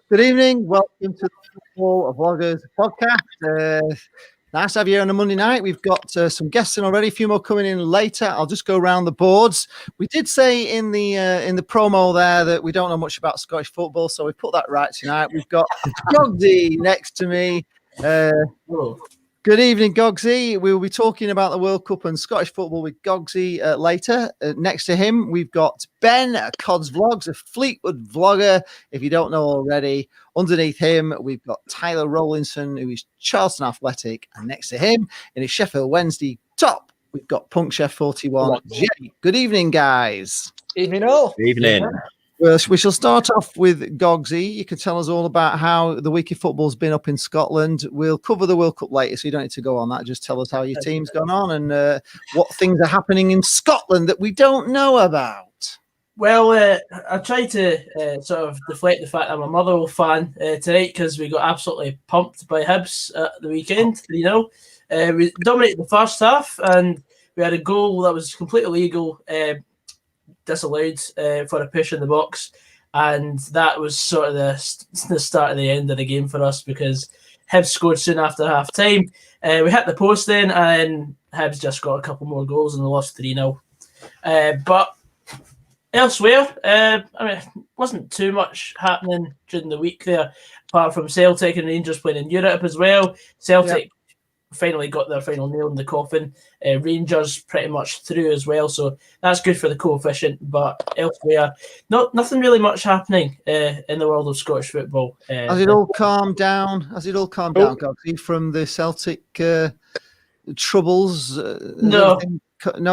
Good evening. Welcome to the Football Vloggers podcast. Nice to have you here on a Monday night. We've got some guests in already. A few more coming in later. I'll just go around the boards. We did say in the promo there that we don't know much about Scottish football, so we put that right tonight. We've got Gogsy next to me. Good evening, Gogsy. We'll be talking about the World Cup and Scottish football with Gogsy later. Next to him, we've got Ben, Cods Vlogs, a Fleetwood vlogger, if you don't know already. Underneath him, we've got Tyler Rowlinson, who is Charlton Athletic. And next to him, in his Sheffield Wednesday top, we've got Punk Chef 41. Jay. Good evening, guys. Evening all. Evening. Well, we shall start off with Gogsy. You can tell us all about how the week of football's been up in Scotland. We'll cover the World Cup later, so you don't need to go on that. Just tell us how your team's gone on and what things are happening in Scotland that we don't know about. Well, I tried to sort of deflect the fact I'm a Motherwell fan tonight because we got absolutely pumped by Hibs at the weekend. We dominated the first half and we had a goal that was completely illegal, disallowed for a push in the box, and that was sort of the start of the end of the game for us because Hibs scored soon after half time. We hit the post then, and Hibs just got a couple more goals and they lost 3-0. But elsewhere, wasn't too much happening during the week there, apart from Celtic and Rangers playing in Europe as well. Celtic finally got their final nail in the coffin. Rangers pretty much through as well, so that's good for the coefficient. But elsewhere, nothing really much happening in the world of Scottish football. Has it all calmed down? Gogsy, from the Celtic troubles? No,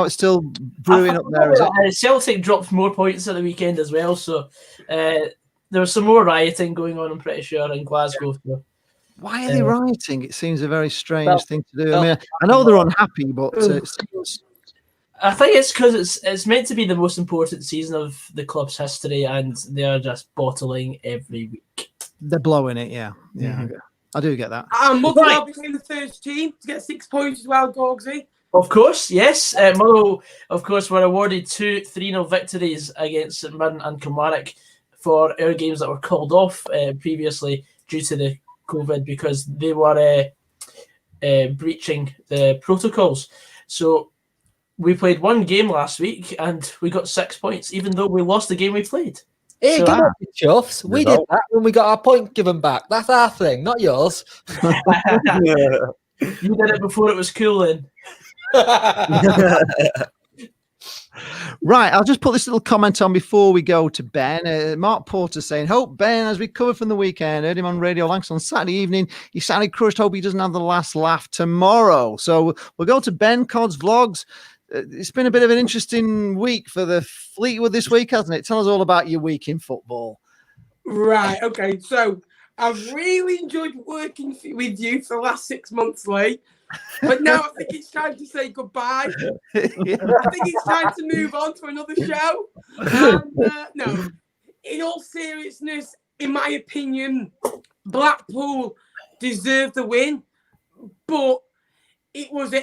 it's still brewing up there. Is it? Celtic dropped more points at the weekend as well, so there was some more rioting going on, I'm pretty sure, in Glasgow. So. Why are they rioting? It seems a very strange thing to do. I mean, I know they're unhappy, but it seems... I think it's because it's meant to be the most important season of the club's history, and they are just bottling every week. They're blowing it, yeah. Mm-hmm. I do get that. And Motherwell became the first team to get 6 points as well, Gogsy. Of course, yes. Motherwell, of course, were awarded 2 3-0 victories against St Mirren and Kilmarnock for our games that were called off previously due to the COVID because they were breaching the protocols. So we played one game last week and we got 6 points, even though we lost the game we played. Hey, so, come on, Chuffs. We did that when we got our point given back. That's our thing, not yours. You did it before it was cool then. Right, I'll just put this little comment on before we go to Ben. Mark Porter saying, hope Ben, as we covered from the weekend, heard him on Radio Langston on Saturday evening. He sounded crushed. Hope he doesn't have the last laugh tomorrow. So we'll go to Ben Cods Vlogs. It's been a bit of an interesting week for the Fleetwood this week, hasn't it? Tell us all about your week in football. Right, okay. So I've really enjoyed working with you for the last 6 months, Lee. But now I think it's time to say goodbye. I think it's time to move on to another show. And, no, in all seriousness, in my opinion, Blackpool deserved the win, but it was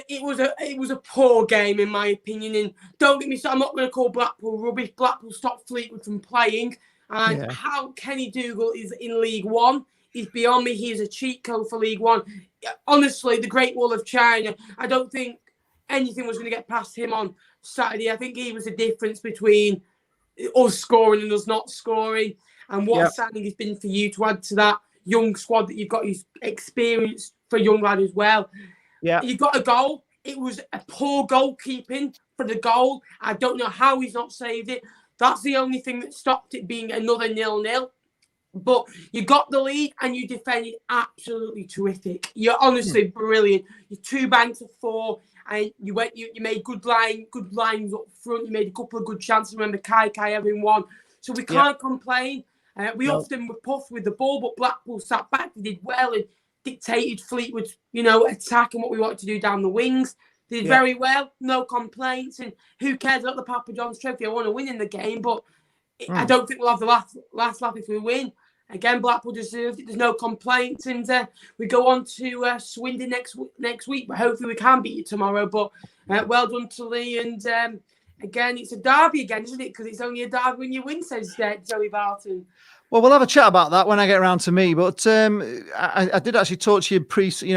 a poor game in my opinion. And don't get me started, I'm not going to call Blackpool rubbish. Blackpool stopped Fleetwood from playing, and how Kenny Dougal is in League One is beyond me. He is a cheat code for League One. Honestly, the Great Wall of China, I don't think anything was going to get past him on Saturday. I think he was the difference between us scoring and us not scoring. And what a signing has been for you to add to that young squad that you've got his experience for young lad as well. Yeah, you got a goal. It was a poor goalkeeping for the goal. I don't know how he's not saved it. That's the only thing that stopped it being another 0-0. But you got the lead and you defended absolutely terrific. You're honestly brilliant. Your 2 banks of 4, and you made good lines up front. You made a couple of good chances. Remember Kai having one. So we can't complain. We often were puffed with the ball, but Blackpool sat back. They did well and dictated Fleetwood's, attack and what we wanted to do down the wings. They did very well. No complaints. And who cares about the Papa John's Trophy? I want to win in the game, but I don't think we'll have the last laugh if we win. Again, Blackpool deserved it. There's no complaints. And we go on to Swindon next week. But hopefully we can beat you tomorrow. But well done to Lee. And again, it's a derby again, isn't it? Because it's only a derby when you win, says Joey Barton. Well, we'll have a chat about that when I get around to me. But I did actually talk to you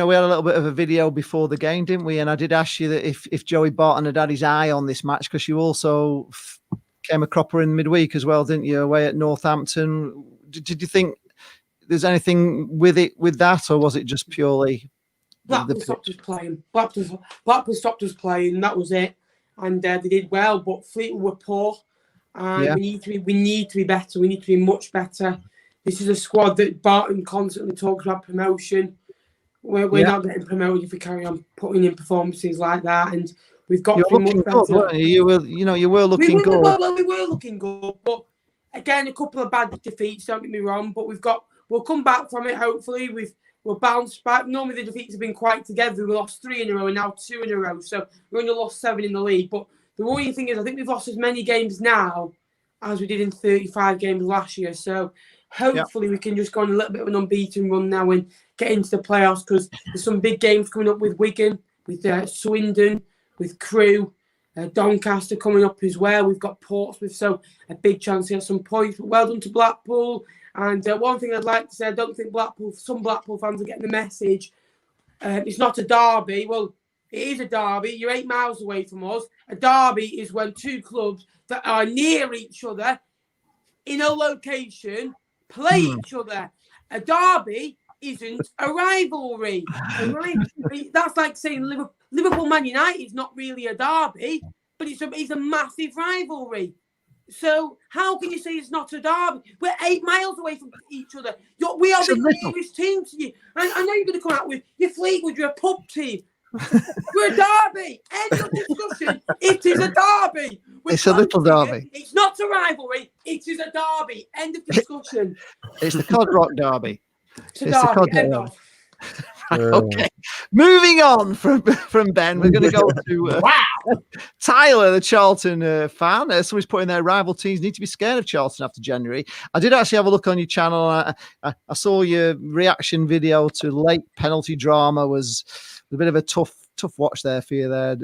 we had a little bit of a video before the game, didn't we? And I did ask you that if Joey Barton had his eye on this match, because you also came a cropper in midweek as well, didn't you? Away at Northampton. Did you think there's anything with that, or was it just purely Blackpool stopped us playing? Blackpool stopped us playing. That was it, and they did well. But Fleetwood were poor. We need to be better. We need to be much better. This is a squad that Barton constantly talks about promotion. We're not getting promoted if we carry on putting in performances like that. And we've got to be much better. Good, you were looking good. Well, we were looking good, but again, a couple of bad defeats. Don't get me wrong, but we'll come back from it. Hopefully, we'll bounce back. Normally, the defeats have been quite together. We lost 3 in a row and now 2 in a row. So we only lost 7 in the league, but the worrying thing is, I think we've lost as many games now as we did in 35 games last year. So hopefully we can just go on a little bit of an unbeaten run now and get into the playoffs, because there's some big games coming up with Wigan, with Swindon, with Crewe, Doncaster coming up as well. We've got Portsmouth, so a big chance to get some points. But well done to Blackpool. And one thing I'd like to say, I don't think some Blackpool fans are getting the message. It's not a derby. Well, it is a derby. You're 8 miles away from us. A derby is when 2 clubs that are near each other in a location play each other. A derby isn't a rivalry. That's like saying Liverpool Man United is not really a derby, but it's a massive rivalry. So how can you say it's not a derby? We're 8 miles away from each other. We are the nearest team to you. And I know you're going to come out with your Fleetwood, you're a pub team. We're a derby. End of discussion. It is a derby. It's a little derby. It's not a rivalry. It is a derby. End of discussion. It's the Cod Rock derby. It's a derby. End of. Okay. Moving on from Ben, we're going to go to Tyler, the Charlton fan. Somebody's putting their rival teams need to be scared of Charlton after January. I did actually have a look on your channel. I saw your reaction video to late penalty drama. Was a bit of a tough watch there for you there,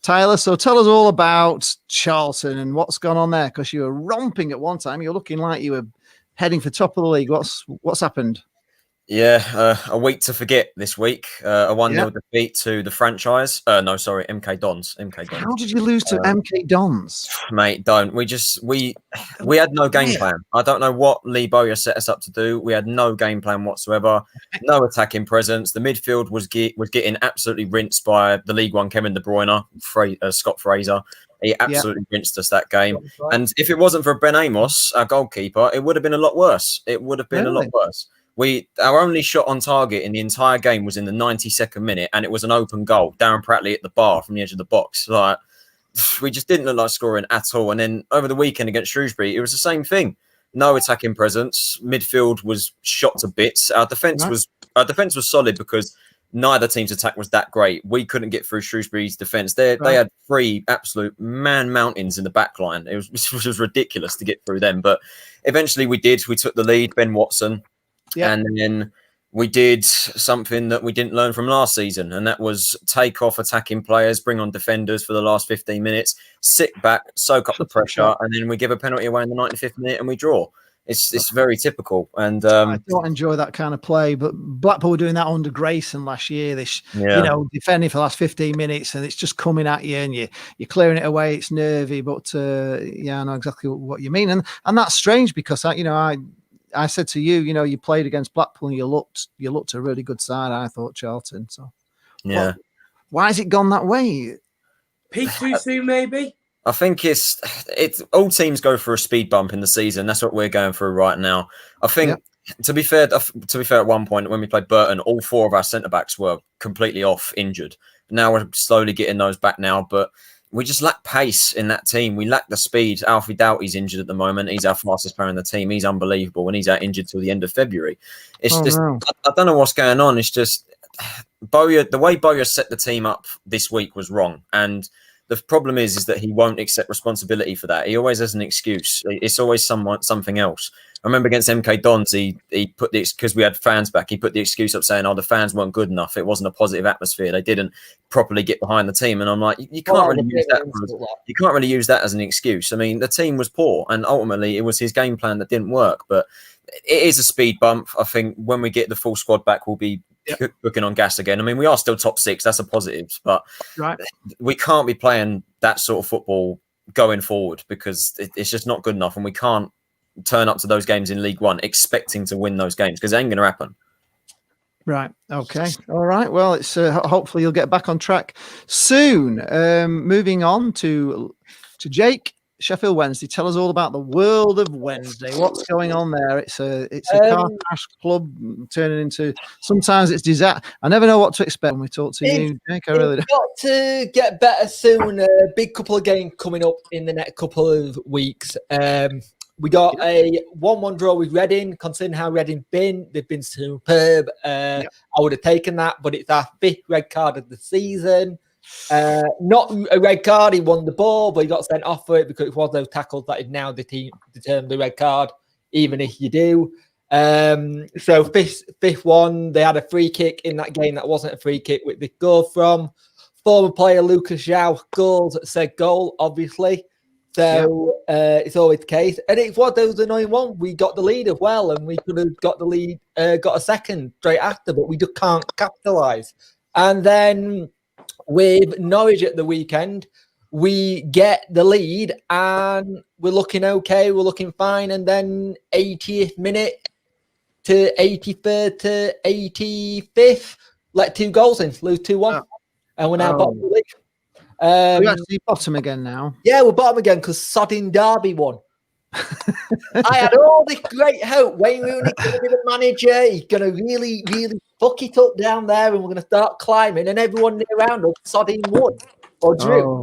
Tyler. So tell us all about Charlton and what's gone on there, because you were romping at one time. You're looking like you were heading for top of the league. What's happened? Yeah, a week to forget this week. A 1-0 defeat to the franchise. MK Dons. How did you lose to MK Dons? Mate, don't. We had no game plan. I don't know what Lee Bowyer set us up to do. We had no game plan whatsoever. No attacking presence. The midfield was getting absolutely rinsed by the League One Kevin De Bruyne, Scott Fraser. He absolutely rinsed us that game. And if it wasn't for Ben Amos, our goalkeeper, it would have been a lot worse. A lot worse. Our only shot on target in the entire game was in the 92nd minute, and it was an open goal. Darren Prattley at the bar from the edge of the box. Like, we just didn't look like scoring at all. And then over the weekend against Shrewsbury, it was the same thing. No attacking presence. Midfield was shot to bits. Our defense was solid because neither team's attack was that great. We couldn't get through Shrewsbury's defence. They had 3 absolute man mountains in the back line. It was ridiculous to get through them. But eventually we did. We took the lead. Ben Watson. Yeah. And then we did something that we didn't learn from last season, and that was take off attacking players, bring on defenders for the last 15 minutes, sit back, soak up the pressure, and then we give a penalty away in the 95th minute and we draw. It's very typical. And I don't enjoy that kind of play, but Blackpool were doing that under Grayson last year. Defending for the last 15 minutes, and it's just coming at you, and you're clearing it away. It's nervy, but I know exactly what you mean, and that's strange because I said to you, you played against Blackpool and you looked a really good side, I thought, Charlton. So, why has it gone that way? Peak too soon, maybe? I think it's all teams go through a speed bump in the season. That's what we're going through right now. I think, to be fair, at one point when we played Burton, all 4 of our centre-backs were completely off, injured. Now we're slowly getting those back now, but we just lack pace in that team. We lack the speed. Alfie Doughty's injured at the moment. He's our fastest player in the team. He's unbelievable, and he's out injured till the end of February. It's I don't know what's going on. It's just Bowyer. The way Bowyer set the team up this week was wrong, and the problem is that he won't accept responsibility for that. He always has an excuse. It's always something else. remember against MK Dons, he put the, because we had fans back, he put the excuse up saying, "Oh, the fans weren't good enough. It wasn't a positive atmosphere. They didn't properly get behind the team." And I'm like, you can't really use that. You can't really use that as an excuse. I mean, the team was poor, and ultimately it was his game plan that didn't work. But it is a speed bump. I think when we get the full squad back, we'll be cooking on gas again. I mean, we are still top 6. That's a positive, but we can't be playing that sort of football going forward because it's just not good enough, and we can't turn up to those games in League One expecting to win those games because it ain't going to happen. Right. Okay. All right. Well, it's hopefully you'll get back on track soon. Moving on to Jake. Sheffield Wednesday. Tell us all about the world of Wednesday. What's going on there? It's a car crash club turning into. Sometimes it's disaster. I never know what to expect when we talk to you, Jake. I really don't. Got to get better soon. A big couple of games coming up in the next couple of weeks. We got a 1-1 draw with Reading. Considering how Reading they've been superb. I would have taken that, but it's our 5th red card of the season. Not a red card. He won the ball, but he got sent off for it because it was those tackles that had now determined the red card, even if you do. So fifth one, they had a free kick in that game that wasn't a free kick, which they go from former player Lucas Zhao. Goals said goal, obviously. So it's always the case. And it was those annoying one. We got the lead as well, and we could have got the lead, got a second straight after, but we just can't capitalise. And then with Norwich at the weekend, we get the lead and we're looking okay, we're looking fine. And then 80th minute to 83rd to 85th, let 2 goals in, lose 2-1. And we're now bottom of the league. We're actually bottom again now. Yeah, we're bottom again because sodding Derby won. I had all this great hope. Wayne Rooney's going to be the manager. He's going to really, really fuck it up down there, and we're going to start climbing. And everyone around us, sodding won or drew.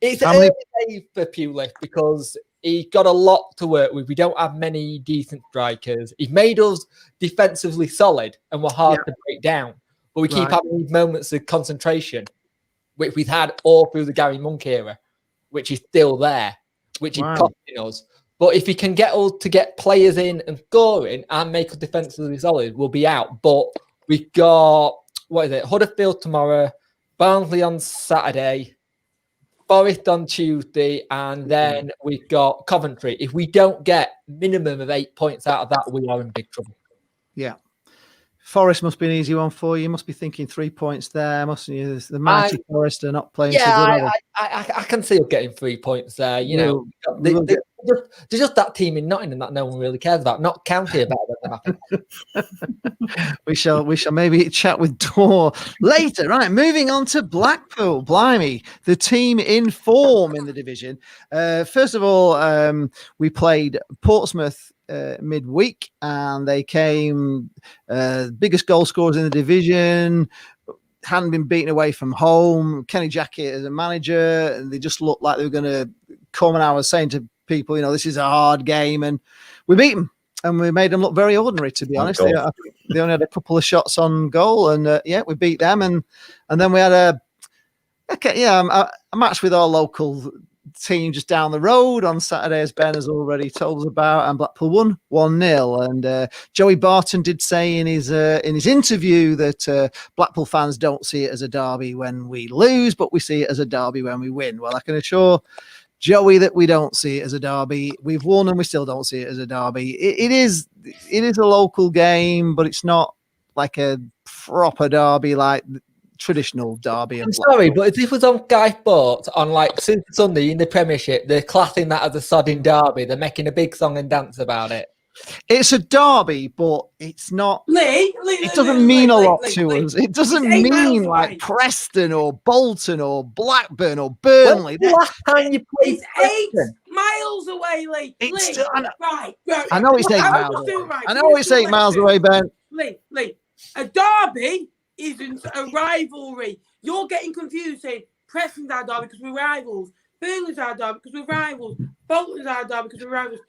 It's early days for Pulis because he's got a lot to work with. We don't have many decent strikers. He's made us defensively solid, and we're hard to break down. But we keep having these moments of concentration, which we've had all through the Gary Monk era, which is still there, which is costing us. But if he can get us to get players in and scoring and make us defensively solid, we'll be out. But we've got, Huddersfield tomorrow, Barnsley on Saturday, Forest on Tuesday, and then we've got Coventry. If we don't get minimum of 8 points out of that, we are in big trouble. Yeah. Forest must be an easy one for you. You must be thinking 3 points there, mustn't you? The mighty Forest are not playing so good. I can see us getting 3 points there. You know, there's just that team in Nottingham that no one really cares about. Not county about that. We shall maybe chat with Dor later. Right, moving on to Blackpool. Blimey, the team in form in the division. First of all, we played Portsmouth midweek, and they came biggest goal scorers in the division, hadn't been beaten away from home. Kenny Jackett as a manager, and they just looked like they were going to come. And I was saying to people, this is a hard game, and we beat them, and we made them look very ordinary, to be honest. They only had a couple of shots on goal, and we beat them, and then we had a match with our local team just down the road on Saturday, as Ben has already told us about, and Blackpool won 1-0. And Joey Barton did say in his interview that Blackpool fans don't see it as a derby when we lose, but we see it as a derby when we win. Well, I can assure Joey that we don't see it as a derby. We've won and we still don't see it as a derby. It is a local game, but it's not like a proper derby like traditional derby. I'm sorry, but if this was on Sky Sports on like Super Sunday in the Premiership, they're classing that as a sodding derby. They're making a big song and dance about it. It's a derby, but it's not. It doesn't mean a lot to us. It doesn't mean like Preston or Bolton or Blackburn or Burnley. Last time you played, it's 8 miles away, Lee. I know it's 8 miles away. I know it's 8 miles away, Ben. Lee, a derby isn't a rivalry. You're getting confused saying Preston's our derby because we're rivals. Burnley's our derby because we're rivals. Bolton's our derby because we're rivals.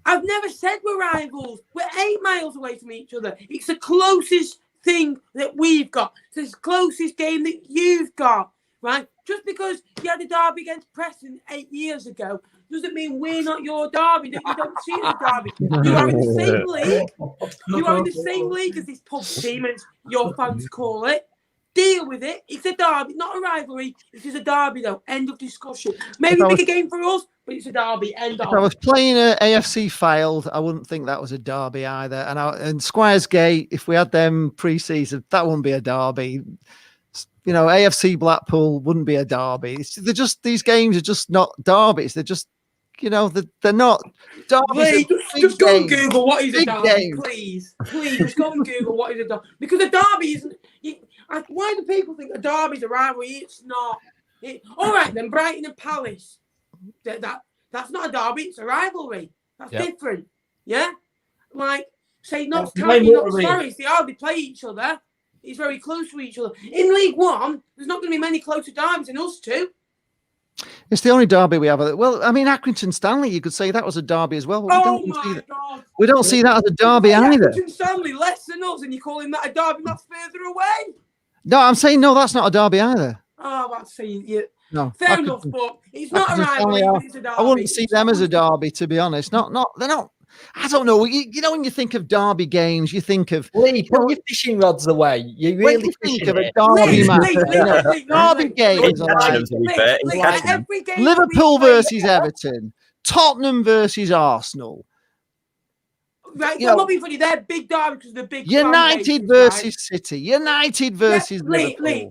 I've never said we're rivals. We're 8 miles away from each other. It's the closest thing that we've got. It's the closest game that you've got, right? Just because you had a derby against Preston 8 years ago doesn't mean we're not your derby. That you don't see it as a derby. You are in the same league. You are in the same league as this pub team, and your fans call it. Deal with it. It's a derby, not a rivalry. It is a derby, though. End of discussion. Maybe a bigger game for us, but it's a derby. End of. If I was playing AFC failed, I wouldn't think that was a derby either. And Squires Gate, if we had them pre-season, that wouldn't be a derby. You know, AFC Blackpool wouldn't be a derby. They're just, these games are just not derbies. They're just, you know, they're not derbies. Just go and Google what is a derby, game. please. Please, just go and Google what is a derby. Because a derby isn't. Why do people think a derby's a rivalry? It's not. All right, then Brighton and Palace. That's not a derby. It's a rivalry. That's different. Yeah, like say Notts County, Notts Forest. They hardly play each other. It's very close to each other. In League One, there's not going to be many closer derbys than us two. It's the only derby we have. Well, I mean, Accrington Stanley, you could say that was a derby as well. But we don't see that as a derby either. Accrington Stanley less than us, and you're calling that a derby? That's further away. No, I'm saying no. That's not a derby either. Oh, that's saying you. No, fair enough, but it's not a rivalry. It's a derby. I wouldn't see them as a derby, to be honest. They're not. I don't know. You know, when you think of derby games, you think of Lee, put your fishing rods away. You really think of a derby match. Derby games are like Liverpool versus Everton, Tottenham versus Arsenal. Right, they're not being funny. They're big derby because they're big. United versus City. United versus Liverpool.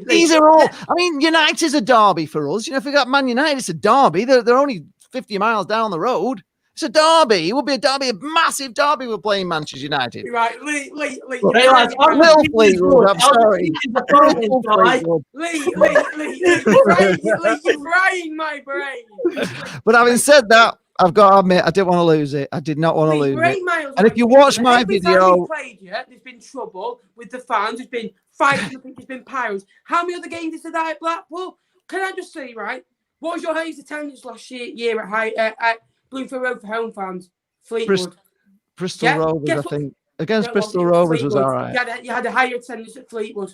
These are all. I mean, United's a derby for us. You know, if we got Man United, it's a derby. They're only 50 miles down the road. It's a derby. It would be a derby, a massive derby. We're playing Manchester United. Right, Lee. Little Fleetwood. I'm sorry. Lee, you're frying my brain. But having said that, I've got to admit, I didn't want to lose it. I did not want to lose it. And if you watch my video, there's been trouble with the fans. There's been fights. There's been pyros. How many other games is there at Blackpool? Can I just say, right? What was your highest attendance last year at Bloomfield Road for home fans? Fleetwood. Bristol Rovers, I think. Against Bristol Rovers was all right. You had a higher attendance at Fleetwood.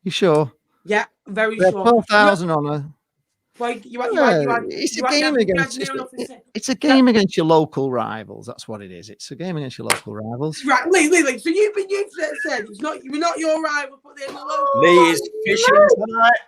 You sure? Yeah, very sure. 12,000 on her. It's a game against. It's a game against your local rivals. That's what it is. It's a game against your local rivals. Right, Lee. So you've said it's not. We're not your rival, but they're the local. Lee is fishing tonight.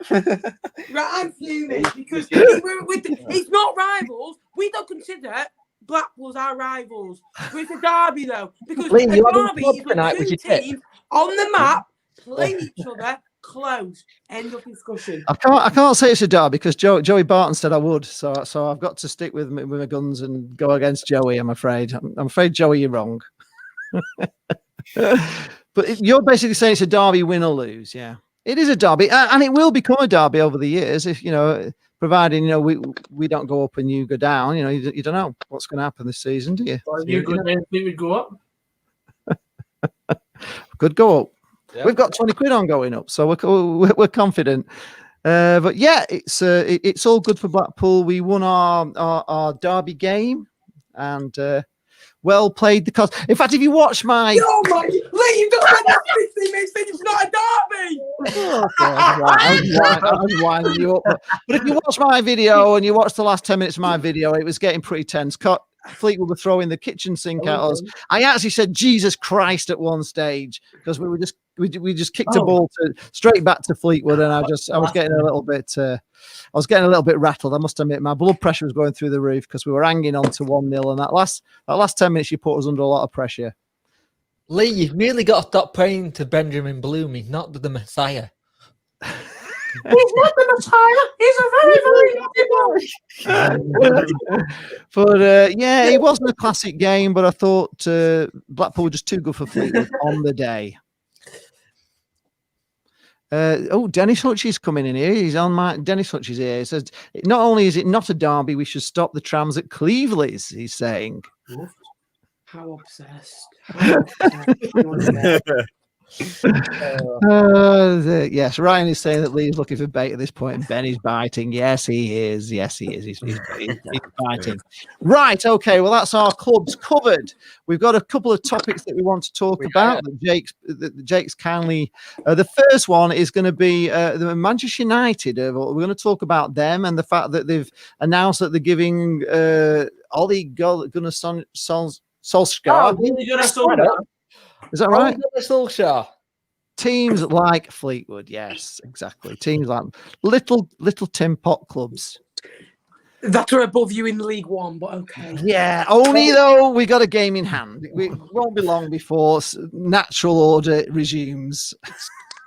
Right, I'm fuming because it's not rivals. We don't consider Blackpool's our rivals. But it's a derby though, because Lee, a derby is when two teams on the map play each other. Close. End of discussion. I can't say it's a derby because Joey Barton said I would, so I've got to stick with my guns and go against Joey. I'm afraid. I'm afraid, Joey, you're wrong. But you're basically saying it's a derby, win or lose. Yeah, it is a derby, and it will become a derby over the years if providing we don't go up and you go down. You don't know what's going to happen this season, do you? Well, you go down, we would go up. Could go up. Yeah. We've got 20 quid on going up, so we're confident. But yeah, it's all good for Blackpool. We won our derby game, and well played. Because in fact, if you watch my, oh my, Lee, you don't want that 15 minutes thing. It's not a derby. I was winding you up. But if you watch my video and you watch the last 10 minutes of my video, it was getting pretty tense. Fleetwood were throwing the kitchen sink at us. I actually said Jesus Christ at one stage because we just kicked a ball straight back to Fleetwood, and I was getting a little bit rattled. I must admit, my blood pressure was going through the roof because we were hanging on to 1-0, and that last 10 minutes you put us under a lot of pressure. Lee, you've really got to stop praying to Benjamin Bloomy, not the Messiah. He's not the Messiah. He's a very, very good boy. But yeah, it wasn't a classic game, but I thought Blackpool were just too good for Fleetwood on the day. Dennis Hutch is coming in here. He's on Dennis Hutch is here. He says, not only is it not a derby, we should stop the trams at Cleveley's, he's saying. How obsessed. Yes, Ryan is saying that Lee's looking for bait at this point, and Ben is biting. Yes, he is. Yes, he is. He's biting. Right. Okay. Well, that's our clubs covered. We've got a couple of topics that we want to talk about. Jake's kindly. The first one is going to be the Manchester United. We're going to talk about them and the fact that they've announced that they're giving Ole Gunnar Solskjaer. Is that right? Solskjaer. Teams like Fleetwood, yes, exactly. Teams like little tin pot clubs that are above you in League One, but okay. Yeah, only though we got a game in hand. We won't be long before natural order resumes.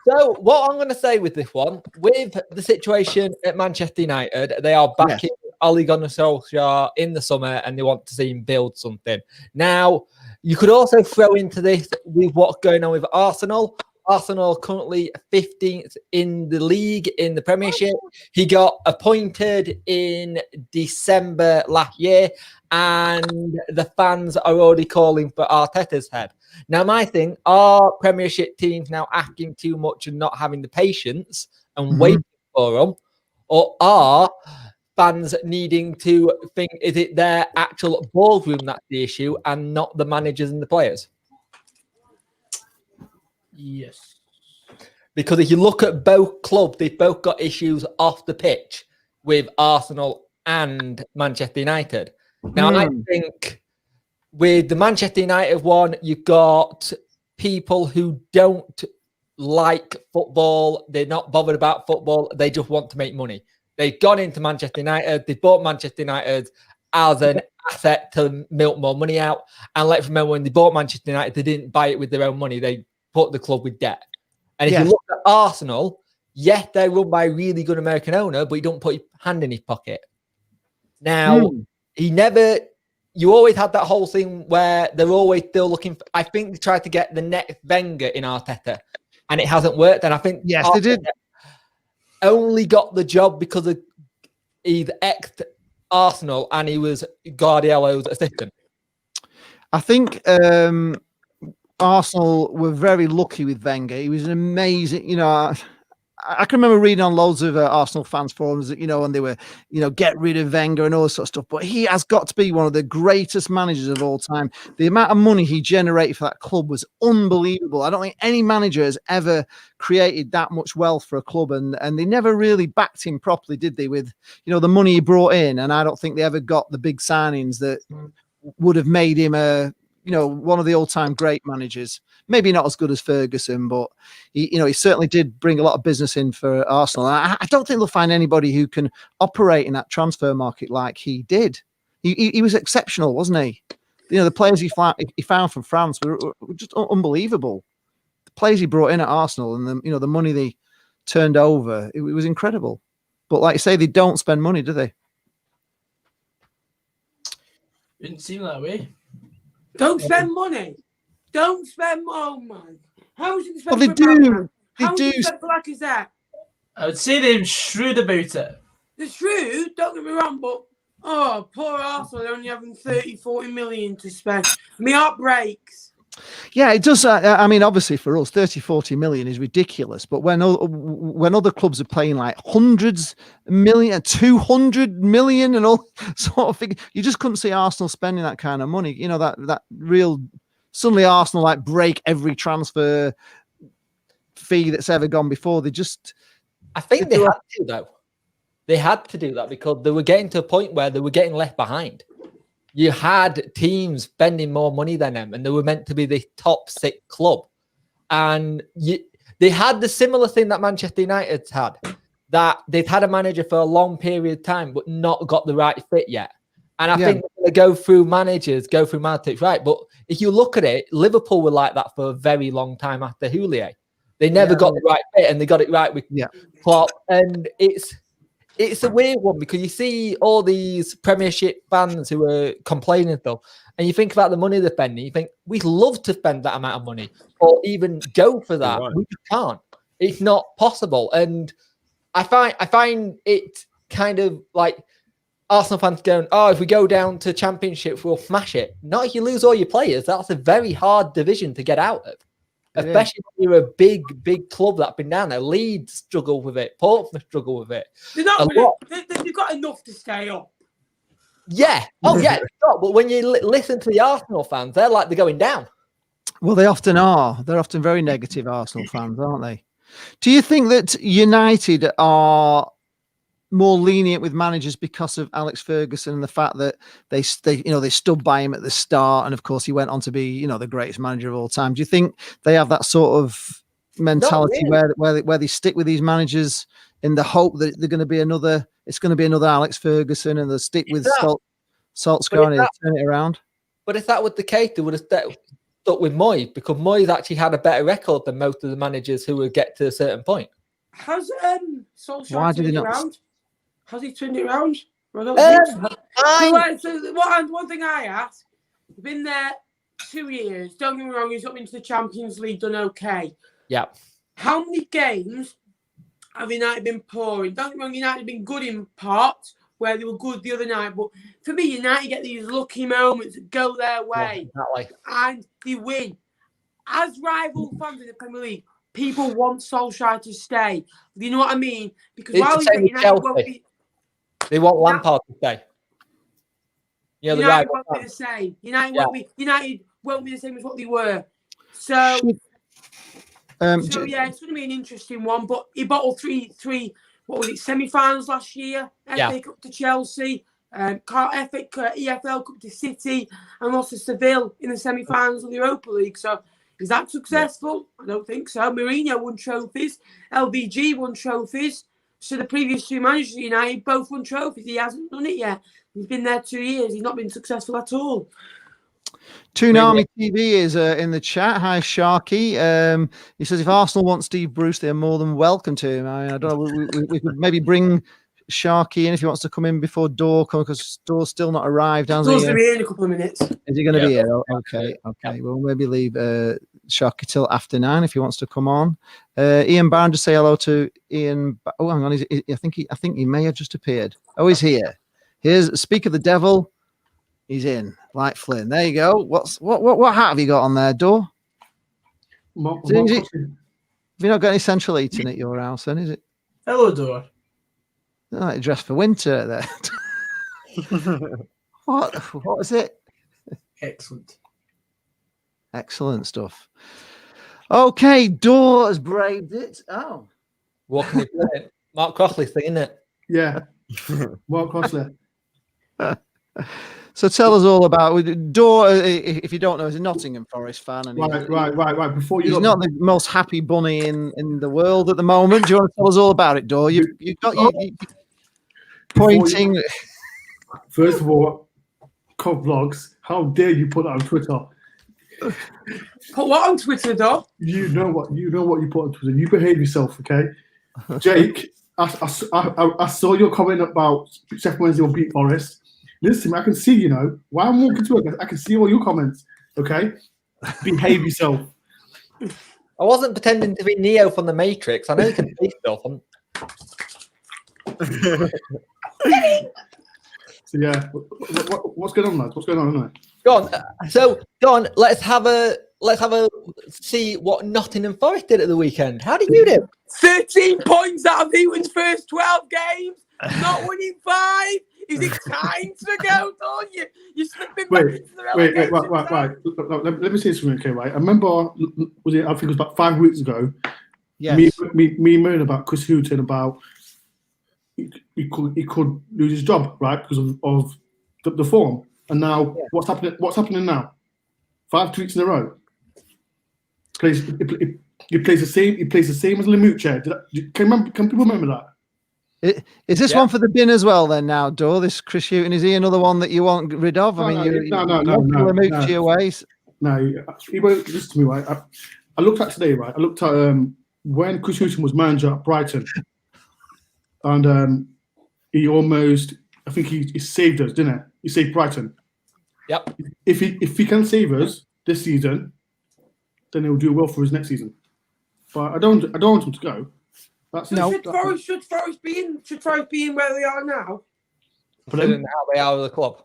So, what I'm going to say with this one, with the situation at Manchester United, they are backing Ole Gunnar Solskjaer in the summer, and they want to see him build something. Now, you could also throw into this with what's going on with Arsenal. Arsenal currently 15th in the league, in the Premiership. He got appointed in December last year, and the fans are already calling for Arteta's head. Now, my thing, are Premiership teams now asking too much and not having the patience and waiting for them? Or are fans needing to think, is it their actual ballroom that's the issue and not the managers and the players? Yes. Because if you look at both clubs, they've both got issues off the pitch with Arsenal and Manchester United. Now, I think with the Manchester United one, you've got people who don't like football. They're not bothered about football. They just want to make money. They've gone into Manchester United. They bought Manchester United as an asset to milk more money out. And let's remember, when they bought Manchester United, they didn't buy it with their own money. They put the club with debt. And if you look at Arsenal, yes, they're run by a really good American owner, but he don't put his hand in his pocket. Now, you always had that whole thing where they're always still looking for, I think they tried to get the next Wenger in Arteta, and it hasn't worked. And I think Arteta they did. Only got the job because of he's ex-Arsenal and he was Guardiola's assistant. I think Arsenal were very lucky with Wenger. He was an amazing, I can remember reading on loads of Arsenal fans forums that, and they were, get rid of Wenger and all this sort of stuff. But he has got to be one of the greatest managers of all time. The amount of money he generated for that club was unbelievable. I don't think any manager has ever created that much wealth for a club. And they never really backed him properly, did they, with, the money he brought in. And I don't think they ever got the big signings that would have made him one of the all-time great managers. Maybe not as good as Ferguson, but he certainly did bring a lot of business in for Arsenal. I don't think they'll find anybody who can operate in that transfer market like he did. He was exceptional, wasn't he? The players he found from France were just unbelievable. The players he brought in at Arsenal and the money they turned over, it was incredible. But like you say, they don't spend money, do they? Didn't seem that way. Don't spend money. Don't spend more money. How is it spend? Well, they do. How is it spend black as that? I would say they're shrewd about it. They're shrewd, don't get me wrong, but poor Arsenal, they're only having 30-40 million to spend. My heart breaks. Yeah, it does. Obviously for us, 30-40 million is ridiculous. But when other clubs are playing like hundreds million, 200 million and all sort of thing, you just couldn't see Arsenal spending that kind of money. That real, suddenly Arsenal like break every transfer fee that's ever gone before. I think they had to, though. They had to do that because they were getting to a point where they were getting left behind. You had teams spending more money than them, and they were meant to be the top 6 club. And they had the similar thing that Manchester United had, that they've had a manager for a long period of time, but not got the right fit yet. And I think they're going to go through managers, right? But if you look at it, Liverpool were like that for a very long time after Houllier. They never got the right fit, and they got it right with Klopp. And it's a weird one because you see all these Premiership fans who are complaining and stuff, and you think about the money they're spending. You think, we'd love to spend that amount of money or even go for that. Right. We can't. It's not possible. And I find it kind of like Arsenal fans going, if we go down to Championship, we'll smash it. Not if you lose all your players. That's a very hard division to get out of. Especially when you're a big club that's been down there. Leeds struggle with it. Portsmouth struggle with it. They've got enough to stay up. Yeah. Oh, yeah. But when you listen to the Arsenal fans, they're like they're going down. Well, they often are. They're often very negative Arsenal fans, aren't they? Do you think that United are more lenient with managers because of Alex Ferguson and the fact that they stood by him at the start, and of course he went on to be the greatest manager of all time? Do you think they have that sort of mentality where they stick with these managers in the hope that it's going to be another Alex Ferguson, and they'll stick with Solskjaer and he'll turn it around? But if that was the case, they would have stuck with Moyes, because Moyes actually had a better record than most of the managers who would get to a certain point. Has Solskjaer turned it around? Has he turned it around? One thing I ask, been there 2 years, don't get me wrong, he's up into the Champions League, done okay. Yeah. How many games have United been pouring? Don't get me wrong, United have been good in parts, where they were good the other night, but for me, United get these lucky moments that go their way, and they win. As rival fans in the Premier League, people want Solskjaer to stay. Do you know what I mean? Because while he's at United, won't be... They want Lampard to stay. United won't be the same. United won't be the same as what they were. So it's going to be an interesting one. But he bottled three semi-finals last year. FA Cup to Chelsea, EFL Cup to City, and lost to Seville in the semi-finals of the Europa League. So is that successful? I don't think so. Mourinho won trophies. LVG won trophies. So the previous two managers of United both won trophies. He hasn't done it yet. He's been there 2 years. He's not been successful at all. Toonami TV is in the chat. Hi, Sharky. He says, if Arsenal want Steve Bruce, they're more than welcome to him. I don't know. We could maybe bring Sharky in if he wants to come in before Door comes, because Door's still not arrived. Door's going to be here in a couple of minutes. Is he going to be here? Oh, okay. We'll maybe leave Sharky till after 9 if he wants to come on. Ian Barron, just say hello to Ian. Oh, hang on. I think he may have just appeared. Oh, he's here. Here's Speak of the Devil. He's in like Flynn. There you go. What hat have you got on there, Door? Have you not got any central heating at your house then, is it? Hello, Door. Like dressed for winter there. What is it? Excellent stuff. Okay, Door has braved it. Oh. What can he play? Mark Crossley's thing, isn't it? Yeah. Mark Crossley. So tell us all about Door. If you don't know, he's a Nottingham Forest fan, and right. Before he's not the most happy bunny in the world at the moment. Do you want to tell us all about it, Door? You've got you pointing. First of all, Cov Vlogs. How dare you put that on Twitter? Put what on Twitter, Door? You know what you put on Twitter. You behave yourself, okay? Jake, I saw your comment about Sheffield Wednesday will beat Forest. Listen, I can see, while I'm walking to work, I can see all your comments, okay? Behave yourself. I wasn't pretending to be Neo from the Matrix. I know you can see stuff. So, yeah, what's going on, lads? What's going on, isn't it? Go on, let's have a see what Nottingham Forest did at the weekend. How did you do? 13 points out of Ewan's first 12 games, not winning 5. Is it time to go, don't you? You're slipping back into the relegation. Right. Let me say something, okay, right? I remember, I think it was about 5 weeks ago, yes. me moaning about Chris Hughton about he could lose his job, right, because of the form. And now, what's happening now? 5 tweets in a row. He plays the same as Lemuche. Can people remember that? Is this one for the bin as well then now, Door? This Chris Hughton, is he another one that you want rid of? No. Lemuche away. No, he won't listen to me, right? I looked at today, right? I looked at when Chris Hughton was manager at Brighton. And he almost, I think he saved us, didn't he? He saved Brighton. Yep. If he can save us this season, then he'll do well for his next season. But I don't want him to go. Should Forest be in where they are now? But then how they are with the club.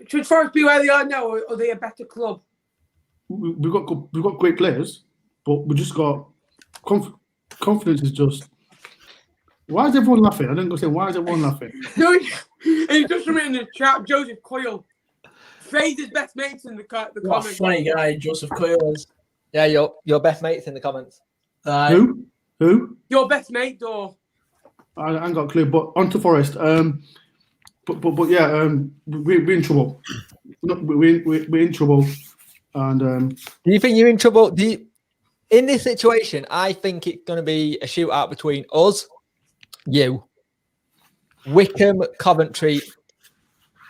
Should Forest be where they are now, or are they a better club? We've got great players. but we just got confidence is just. Why is everyone laughing? I didn't go say why is everyone laughing. No, he just in the chat. Joseph Coyle, Fraser's best mates in the What a comments. funny guy Joseph Coyle is. Yeah, your best mates in the comments. Who? Your best mate, though. I ain't got a clue. But on to Forest. But yeah, we're in trouble. We're in trouble. And Do you think you're in trouble? In this situation, I think it's going to be a shootout between us, you, Wickham, Coventry,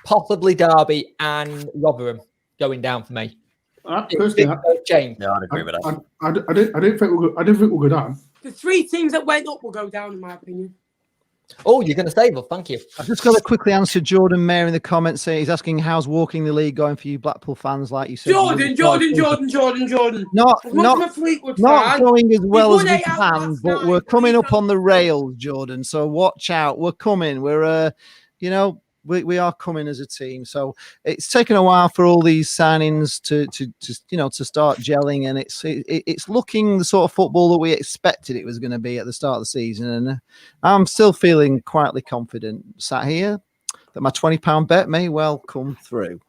possibly Derby, and Rotherham going down for me. personally, James. Yeah, I'd agree with that. I don't think we'll go down. The 3 teams that went up will go down, in my opinion. Oh, you're going to save us. Thank you. I've just got to quickly answer Jordan Mayer in the comments. He's asking, how's walking the league going for you Blackpool fans, like you said? Jordan. Not Fleetwood not fan. going as well as won we 8 out can, last but night. we're coming up Please on the rails, Jordan. So watch out. We're coming. We're we are coming as a team. So it's taken a while for all these signings to start gelling, and it's looking the sort of football that we expected it was going to be at the start of the season. And I'm still feeling quietly confident sat here that my £20 bet may well come through.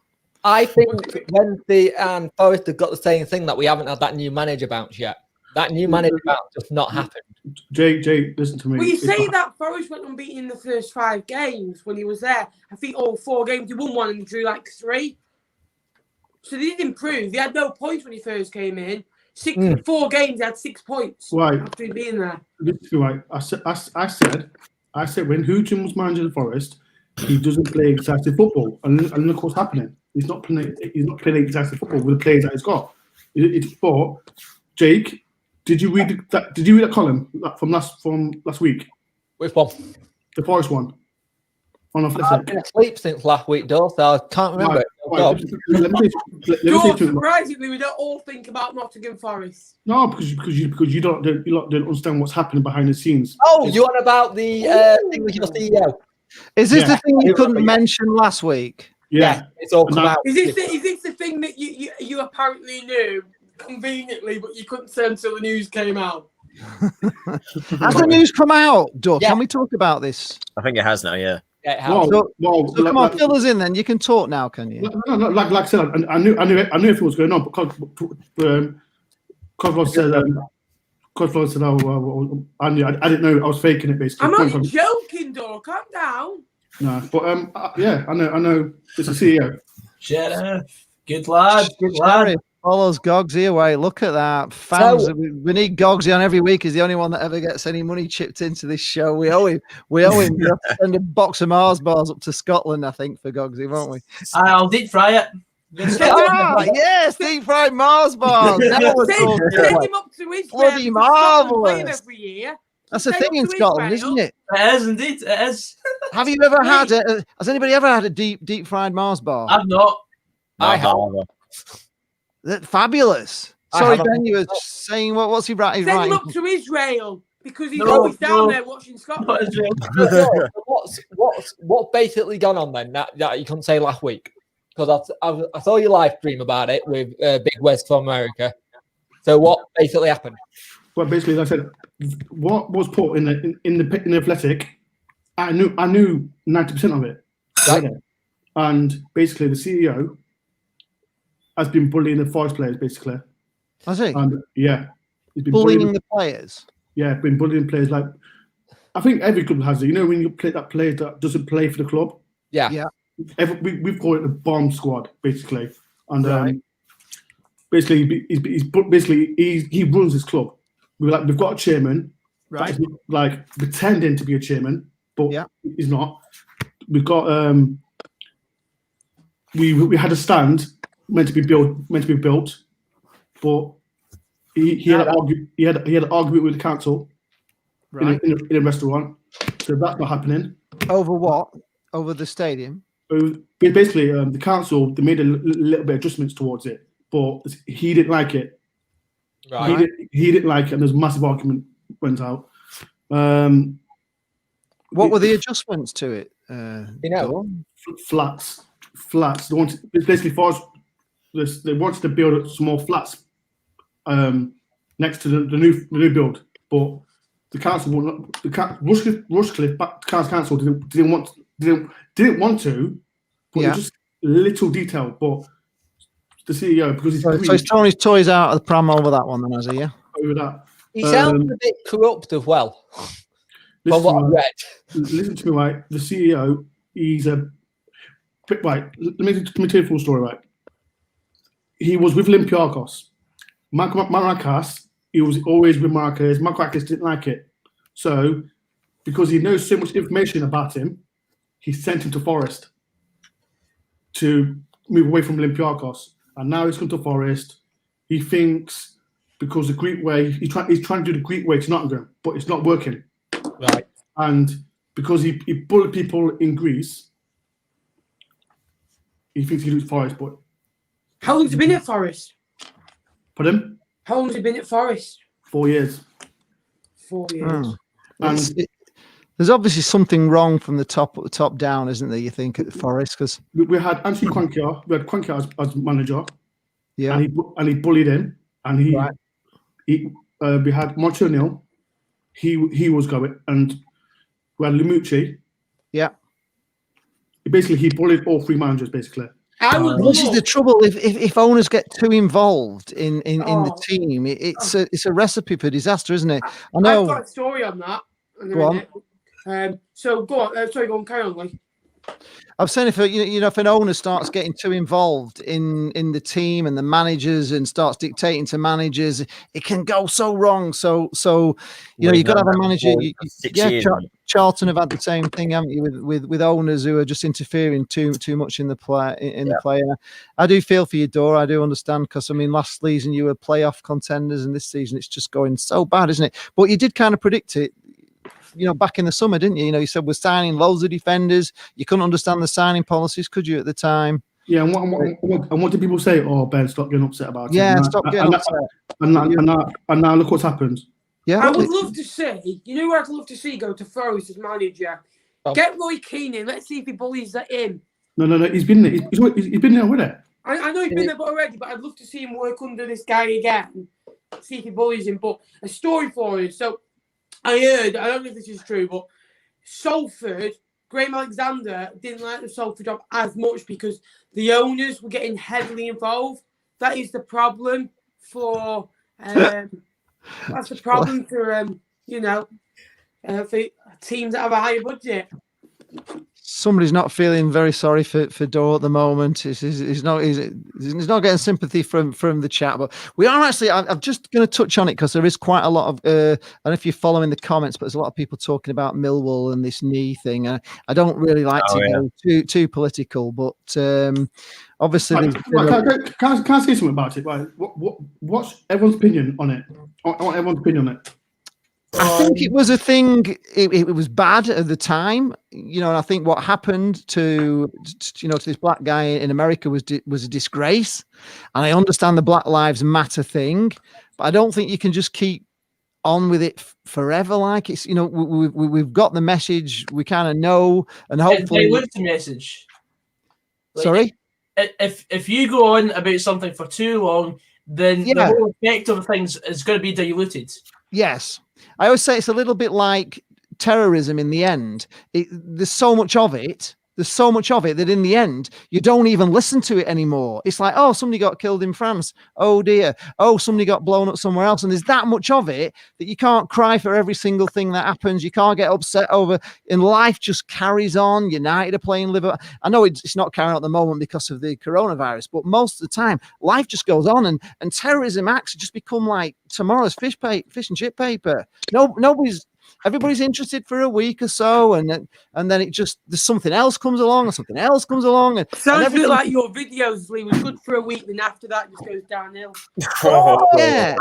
I think Wednesday and Forest have got the same thing, that we haven't had that new manager bounce yet. That new manager bounce just not happened. Jake, listen to me. Well, you say that Forest went unbeaten in the first 5 games when he was there. I think all 4 games, he won 1 and drew like 3. So they did improve. They had no points when he first came in. 4 games, they had 6 points. Right. After being there. Right. I said when Houghton was managing the Forest, he doesn't play exciting football, and look what's happening. He's not playing exciting football with the players that he's got. But Jake, did you read that column from last week? Which one? The Forest one. I've been asleep since last week, though, so I can't remember. Let me Surprisingly, we don't all think about Nottingham Forest. No, because you don't understand what's happening behind the scenes. Oh, you on about the thing with your CEO? Is this the thing you couldn't mention last week? Yeah, it's all come out. Is this the thing that you apparently knew conveniently, but you couldn't say until the news came out? Has the news come out, Doug? Yeah. Can we talk about this? I think it has now, yeah. Yeah, it has. So come on, fill us in then. You can talk now, can you? No, like I said, I knew everything was going on, because Cosmo said, I didn't know I was faking it, basically. I'm only joking, Doug. Calm down. No, but yeah, I know. It's a CEO. Shut up. Good lad. Follows Gogsy away. Look at that. Fans, we need Gogsy on every week. He's the only one that ever gets any money chipped into this show. We owe him. We have to send a box of Mars bars up to Scotland, I think, for Gogsy, won't we? I'll deep fry it. Yes, deep fried Mars bars. Send him up to Israel. Bloody marvellous. Every year. That's a thing in Scotland, isn't it? It is indeed. It is. Have you ever had has anybody ever had a deep fried Mars bar? I've not. I have. That's fabulous. Sorry, Ben, you were saying what's he writing? Send him up to Israel, because he's always down there watching Scotland. What's basically gone on then that you couldn't say last week? Because I saw your live stream about it with Big West from America. So what basically happened? Well, basically, like I said, what was put in the Athletic, I knew 90% of it. Right. And basically, the CEO has been bullying the Forest players, basically. Has he? And yeah, he's been bullying the players. Yeah, been bullying players. Like, I think every club has it. You know, when you play that player that doesn't play for the club. Yeah. We've called it the bomb squad, basically. And basically, he runs his club. We've got a chairman, right? Like pretending to be a chairman, but he's not. We've got we had a stand meant to be built, but he had an argument with the council in a restaurant, so that's not happening. Over what? Over the stadium? Basically, the council, they made a little bit of adjustments towards it, but he didn't like it. Right. He didn't like it, and there's a massive argument went out. What were the adjustments to it? Flats. They wanted, basically, they wanted to build some more flats next to the new build, but the council will not. Rushcliffe council didn't want to, but it's just little detail. But the CEO, because he's so he's thrown his toys out of the pram over that one, then, has he? Yeah. over that. He sounds a bit corrupt as well. From what I read. Listen to me, right? The CEO, he's a right. Let me tell you a full story, right? He was with Olympiacos. Maracas, he was always with Maracas. Maracas didn't like it. So, because he knows so much information about him, he sent him to Forest to move away from Olympiacos. And now he's come to Forest. He thinks because the Greek way, he's trying to do the Greek way to Nottingham, but it's not working. Right. And because he bullied people in Greece, he thinks he can do Forest. But How long's he been at Forest? pardon? How long's he been at Forest? 4 years. 4 years. And there's obviously something wrong from the top down, isn't there? You think at Forest, because we had Anthony Quankia. We had Quankia as manager. yeah, and he bullied him. And we had Monty O'Neill. He was going, and we had Limucci. yeah. Basically, he bullied all 3 managers. Basically, This is the trouble. If owners get too involved in the team, it's a recipe for disaster, isn't it? I know. I've got a story on that. Go on. So go on. Sorry, go on. Carry on, Lee. I'm saying if if an owner starts getting too involved in the team and the managers and starts dictating to managers, it can go so wrong. So you've got to have a manager. Charlton have had the same thing, haven't you, with owners who are just interfering too much in the play. And I do feel for you, Dora. I do understand, because I mean, last season you were playoff contenders, and this season it's just going so bad, isn't it? But you did kind of predict it. Back in the summer, didn't you? You said we're signing loads of defenders. You couldn't understand the signing policies, could you, at the time? Yeah, and what did people say? Oh, Ben, stop getting upset about it. Yeah, stop getting upset. And now look what's happened. Yeah, I would love to see, who I'd love to see go to Forest as manager? Get Roy Keane in. Let's see if he bullies that in. No. He's been there. He's been there with it. I know he's been there already, but I'd love to see him work under this guy again. See if he bullies him. But a story for you. So, I heard, I don't know if this is true, but Salford, Graham Alexander didn't like the Salford job as much because the owners were getting heavily involved. That is the problem for, that's the problem for, for teams that have a higher budget. Somebody's not feeling very sorry for Dore at the moment. He's not getting sympathy from the chat, but we are actually. I'm just going to touch on it because there is quite a lot of. I don't know if you're following the comments, but there's a lot of people talking about Millwall and this knee thing. I don't really like to go too political, but obviously. Can I say something about it? Right, what's everyone's opinion on it? I want everyone's opinion on it. I think it was a thing. It was bad at the time, and I think what happened to this black guy in America was a disgrace. And I understand the Black Lives Matter thing, but I don't think you can just keep on with it forever. Like it's, we've got the message, we kind of know, and hopefully they the message. Sorry, if you go on about something for too long, then the whole effect of things is going to be diluted. Yes. I always say it's a little bit like terrorism in the end. There's so much of it. There's so much of it that in the end, you don't even listen to it anymore. It's like, oh, somebody got killed in France. Oh, dear. Oh, somebody got blown up somewhere else. And there's that much of it that you can't cry for every single thing that happens. You can't get upset over. And life just carries on. United are playing Liverpool. I know it's not carrying on at the moment because of the coronavirus, but most of the time, life just goes on. And terrorism acts just become like tomorrow's fish and chip paper. Everybody's interested for a week or so, and then it just there's something else comes along, and something else comes along. Sounds a bit like your videos, Lee. Was good for a week, then after that, just goes downhill. Yeah.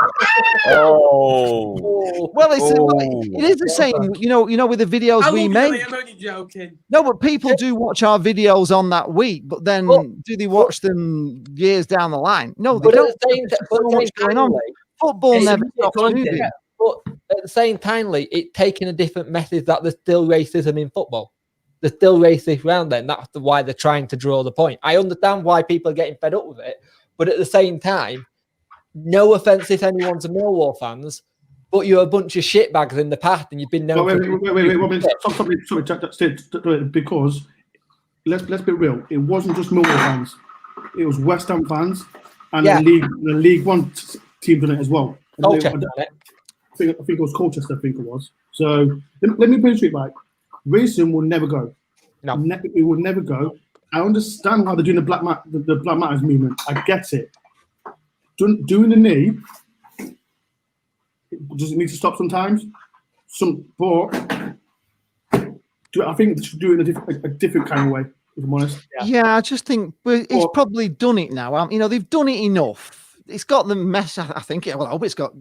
Well, it is the same. With the videos we make. I'm only joking. No, but people do watch our videos on that week, but then do they watch them years down the line? No, they don't. So much going on. Football never stops moving. But at the same time, Lee, it's taking a different message that there's still racism in football. There's still racism around there, and that's why they're trying to draw the point. I understand why people are getting fed up with it, but at the same time, no offense if anyone's a Millwall fans, but you're a bunch of shitbags in the past, and you've been known. Wait. Sorry, because let's be real. It wasn't just Millwall fans. It was West Ham fans and the League One team done it as well. I think it was Colchester. I think it was. So let me put it back. Racism will never go. No, it will never go. I understand why they're doing the Black Matters movement. I get it. Doing the knee, does it need to stop sometimes? But I think they should do it in a different kind of way, if I'm honest. Yeah, I just think he's probably done it now. They've done it enough. It's got the mess. I think. I hope it's got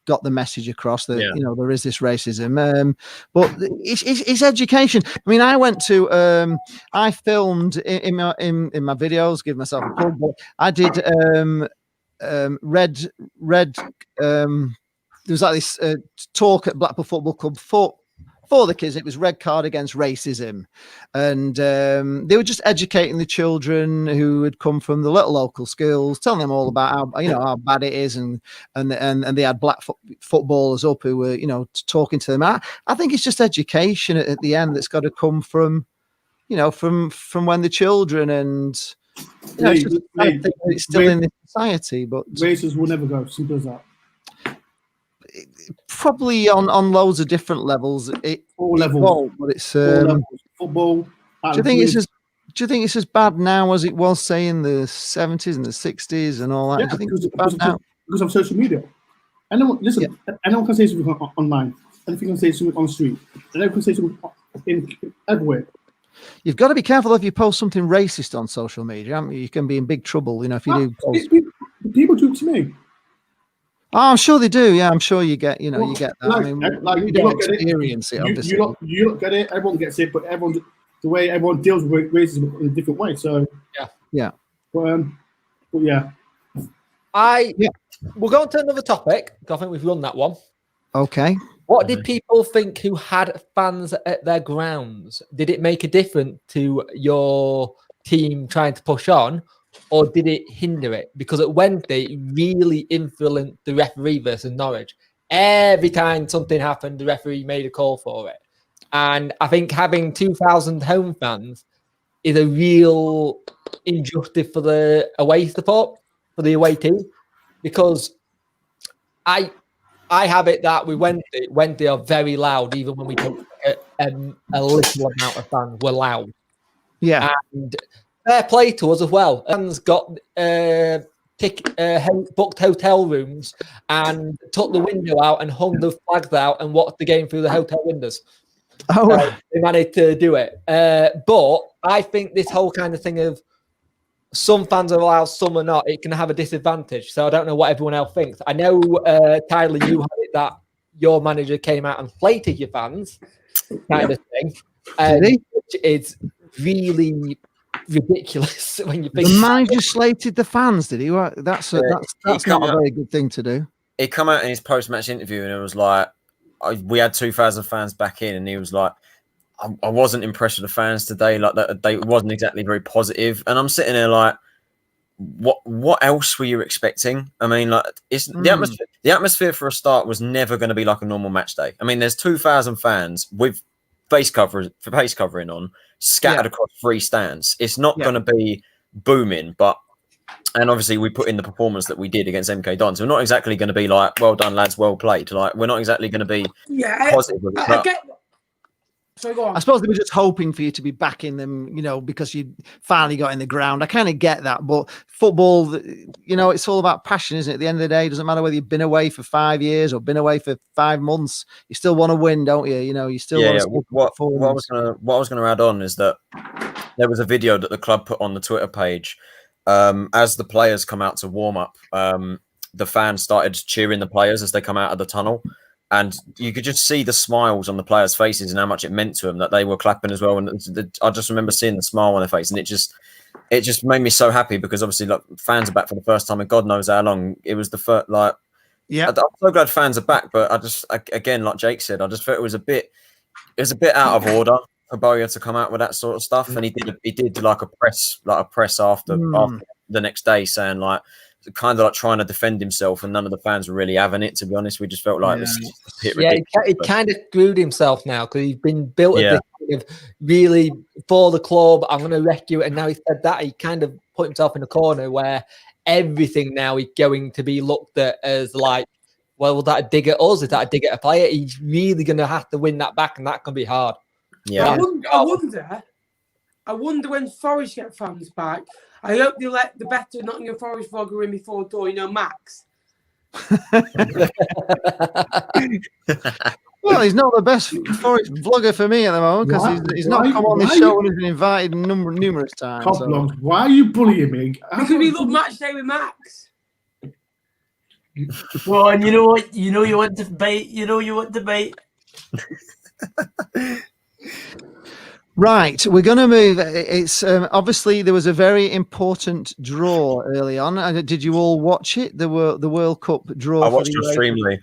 got the message across that there is this racism. But it's education. I mean, I went to. I filmed in my videos. Give myself a plug. But I did red. There was like this talk at Blackpool Football Club for the kids. It was red card against racism, and they were just educating the children who had come from the little local schools, telling them all about how bad it is, and they had black footballers up who were talking to them. I think it's just education at the end that's got to come from from when the children and it's still in this society, but racism will never go. Simple as that. Probably on loads of different levels. All levels, won't, but it's football. Do you think it's as bad now as it was, say, in the 70s and the 60s and all that? Yeah, do you think it's bad now? Because of social media. Anyone can say something online. Anything can say something on the street. Anyone can say something everywhere. You've got to be careful if you post something racist on social media. You can be in big trouble. If you do. People do it to me. Oh, I'm sure they do. Yeah, I'm sure you get. You get that. You don't experience it. Obviously, you don't get it. Everyone gets it, but the way everyone deals with racism in a different way. So yeah. But yeah. We'll go on to another topic. I think we've run that one. Okay. What did people think who had fans at their grounds? Did it make a difference to your team trying to push on? Or did it hinder it? Because at Wednesday, it really influenced the referee versus Norwich. Every time something happened, the referee made a call for it. And I think having 2,000 home fans is a real injustice for the away support, for the away team. Because I have it that we Wednesday are very loud, even when we take a little amount of fans, we're loud. Yeah. And fair play to us as well. Fans got booked hotel rooms and took the window out and hung the flags out and watched the game through the hotel windows. Oh, they managed to do it. But I think this whole kind of thing of some fans are allowed, some are not, it can have a disadvantage. So I don't know what everyone else thinks. I know, Tyler, you had it that your manager came out and slated your fans, kind of thing. Which is really ridiculous when you think the manager slated the fans. Did he? That's not a very good thing to do. He come out in his post-match interview and it was like, we had 2,000 fans back in, and he was like, I wasn't impressed with the fans today. Like that, they wasn't exactly very positive. And I'm sitting there like, what else were you expecting? I mean, like the atmosphere. The atmosphere for a start was never going to be like a normal match day. I mean, there's 2,000 fans with face covering on, scattered across 3 stands. It's not going to be booming, and obviously we put in the performance that we did against MK Dons. We're not exactly going to be like, well done lads, well played. Like, we're not exactly going to be positive with it. I get. So go on. I suppose they were just hoping for you to be backing them, because you finally got in the ground. I kind of get that, but football, it's all about passion, isn't it? At the end of the day, it doesn't matter whether you've been away for 5 years or been away for 5 months. You still want to win, don't you? You still want to. What I was going to add on is that there was a video that the club put on the Twitter page as the players come out to warm up. The fans started cheering the players as they come out of the tunnel. And you could just see the smiles on the players' faces and how much it meant to them that they were clapping as well. And I just remember seeing the smile on their face, and it just made me so happy because obviously, like, fans are back for the first time in God knows how long. It was the first, I'm so glad fans are back, but again, like Jake said, I just felt it was a bit out of order for Bowyer to come out with that sort of stuff, and he did like a press after the next day saying like, kind of like trying to defend himself, and none of the fans were really having it. To be honest, we just felt like it was a bit ridiculous. He kind of screwed himself now because he's been built as this kind of really for the club. I'm going to wreck you, and now he said that he kind of put himself in a corner where everything now is going to be looked at as like, well, was that a dig at us? Is that a dig at a player? He's really going to have to win that back, and that can be hard. Yeah, I wonder when Forest get fans back. I hope they let the better Nottingham Forest vlogger in before the door, Max. Well, he's not the best Forest vlogger for me at the moment because he's not come on this show and has been invited numerous times. So. Why are you bullying me? Because we love match day with Max. Well, and you know what? You want to bait. You want to bait. Right, we're going to move. It's obviously there was a very important draw early on. Did you all watch it? The World Cup draw. I watched your stream, Lee.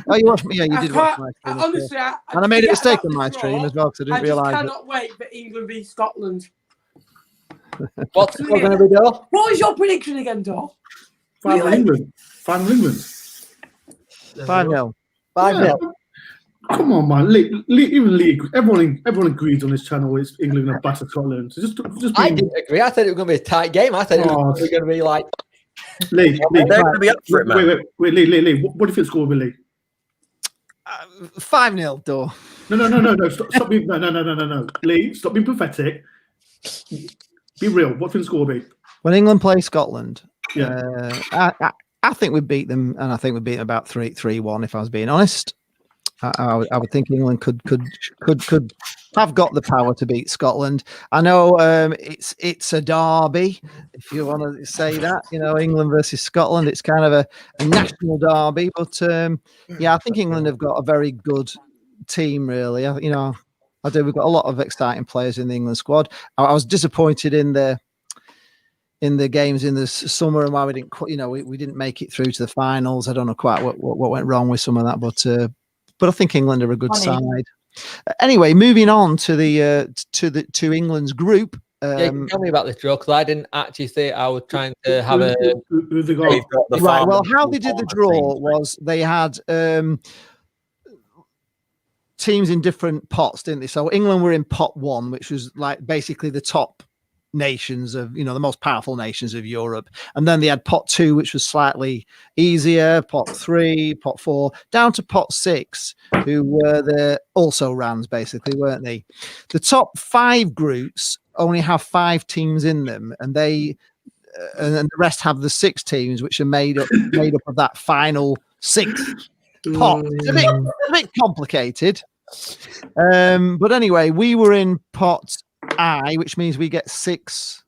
Oh, you watched? Yeah, you did watch my stream. Honestly, and I made a mistake on my stream as well because I didn't realise. I cannot wait for England v Scotland. What's going to be done? What was your prediction again, Dor? Final England. 5-0. 5-0. Come on, man. Even Lee, everyone agrees on this channel it's England going to batter Scotland. So just I didn't agree. I said it was going to be a tight game. I said it was going to be like... Lee, they're going to be up for it, man. Wait, Lee. What do you think the score will be, Lee? 5-0, Dor. No. Stop being... No. Lee, stop being pathetic. Be real. What do you think the score will be? When England play Scotland, yeah. I think we beat them, and I think we beat them about 3-1, if I was being honest. I would think England could have got the power to beat Scotland. I know it's a derby, if you want to say that. England versus Scotland. It's kind of a national derby, but I think England have got a very good team. Really, I do. We've got a lot of exciting players in the England squad. I was disappointed in the games in the summer and why we didn't, we didn't make it through to the finals. I don't know quite what went wrong with some of that, but I think England are a good side. Anyway, moving on to to England's group. Tell me about this draw because I didn't actually see it. I was trying to have a. Right. Well, how they did the draw was they had teams in different pots, didn't they? So England were in pot 1, which was like basically the top nations of the most powerful nations of Europe, and then they had pot 2, which was slightly easier, pot 3, pot 4, down to pot 6, who were the also rans, basically, weren't they? The top 5 groups only have 5 teams in them, and they and the rest have the 6 teams, which are made up of that final 6th pot. It's a bit complicated, but anyway, we were in pot I, which means we get 6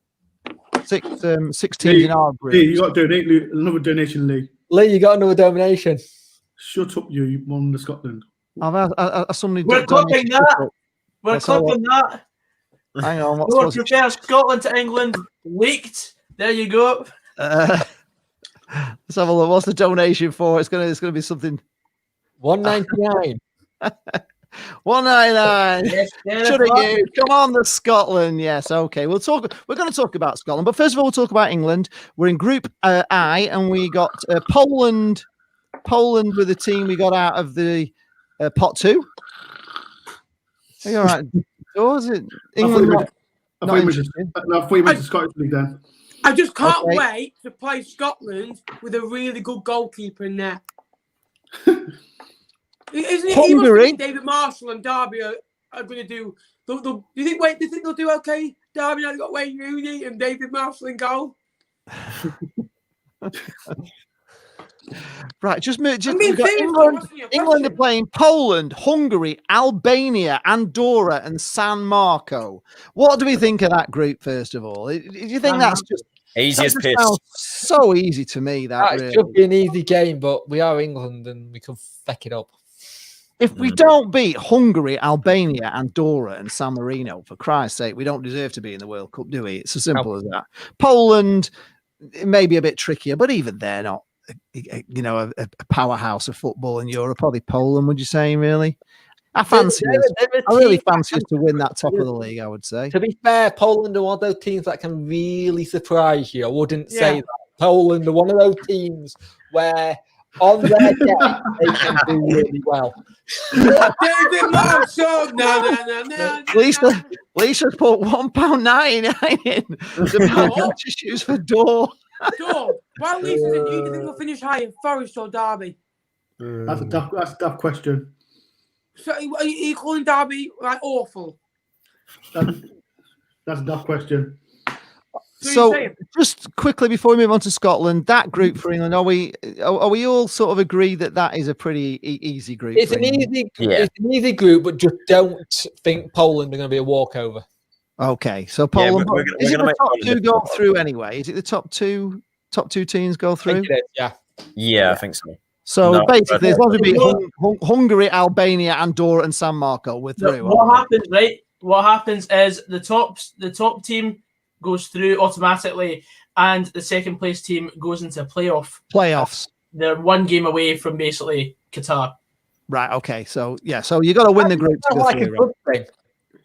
teams in our group. Lee, you got to donate another donation, Lee. Lee, you got another donation. Shut up, you won the Scotland. Somebody. We're clipping that. We're clipping that. Hang on. What's Scotland to England leaked? There you go. Let's have a look. What's the donation for? It's gonna be something. $1.99. 199. Come on, the Scotland. Yes, okay. We're going to talk about Scotland, but first of all, we'll talk about England. We're in Group I, and we got Poland. Poland with the team we got out of the pot 2. Are you all right? Or is it England? I thought you went to Scotland League then. I just can't wait to play Scotland with a really good goalkeeper in there. Isn't it? Hungary. David Marshall and Derby are going to do. Do you think they'll do okay? Derby now got Wayne Rooney and David Marshall in goal. Right, England are playing Poland, Hungary, Albania, Andorra, and San Marco. What do we think of that group? First of all, do you think that's just easy as piss? So easy to me that really should be an easy game, but we are England and we can feck it up. If we don't beat Hungary, Albania, Andorra, and San Marino, for Christ's sake, we don't deserve to be in the World Cup, do we? It's as simple as that. Poland, it may be a bit trickier, but even they're not, a powerhouse of football in Europe. Probably Poland, would you say, really? I really fancy us to win that top of the league, I would say. To be fair, Poland are one of those teams that can really surprise you. I wouldn't say that. Poland are one of those teams where on their day they can do really well. David Marshall. No. Lisa's put £1.99 in to purchase for door. Door. Well, Lisa, do you think we'll finish higher, Forest or Derby? That's a tough question. So, are you calling Derby like awful? That's a tough question. So just quickly before we move on to Scotland, that group for England, are we all sort of agree that is a pretty easy group? It's an easy group, but just don't think Poland are going to be a walkover. Okay, so Poland, is it the top two go difficult. through anyway? Is it the top two teams go through? Yeah, I think so. So basically, as long as we beat Hungary, Albania, Andorra, and San Marco, we're through. What happens, right? What happens is the top team goes through automatically, and the second place team goes into playoffs. They're one game away from basically Qatar. Right. Okay. So so you got to win the group to go through. Right?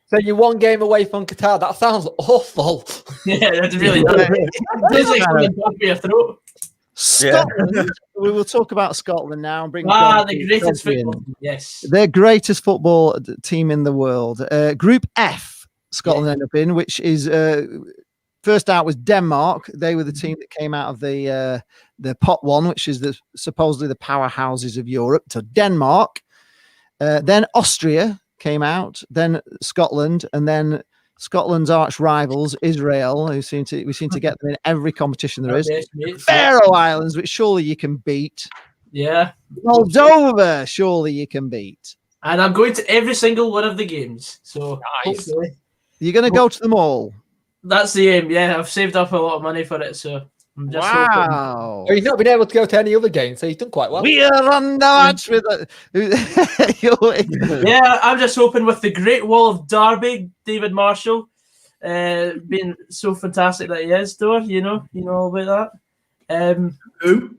So you're one game away from Qatar. That sounds awful. Yeah, that's really Scotland. We will talk about Scotland now and bring the greatest football. Yes, their greatest football team in the world. Group F, Scotland ended up in, which is first out was Denmark. They were the team that came out of the pot one, which is supposedly the powerhouses of Europe. So Denmark, then Austria came out, then Scotland, and then Scotland's arch rivals, Israel, who we seem to get them in every competition there is. Faroe Islands, which surely you can beat. Yeah. Moldova, surely you can beat. And I'm going to every single one of the games. So nice. You're going to go to them all. That's the aim. Yeah, I've saved up a lot of money for it, so I'm just hoping. Well, you've not been able to go to any other games, so you've done quite well. We are on the match with Yeah, I'm just hoping with the Great Wall of Derby, David Marshall, being so fantastic that he is, Dor, you know all about that. Who?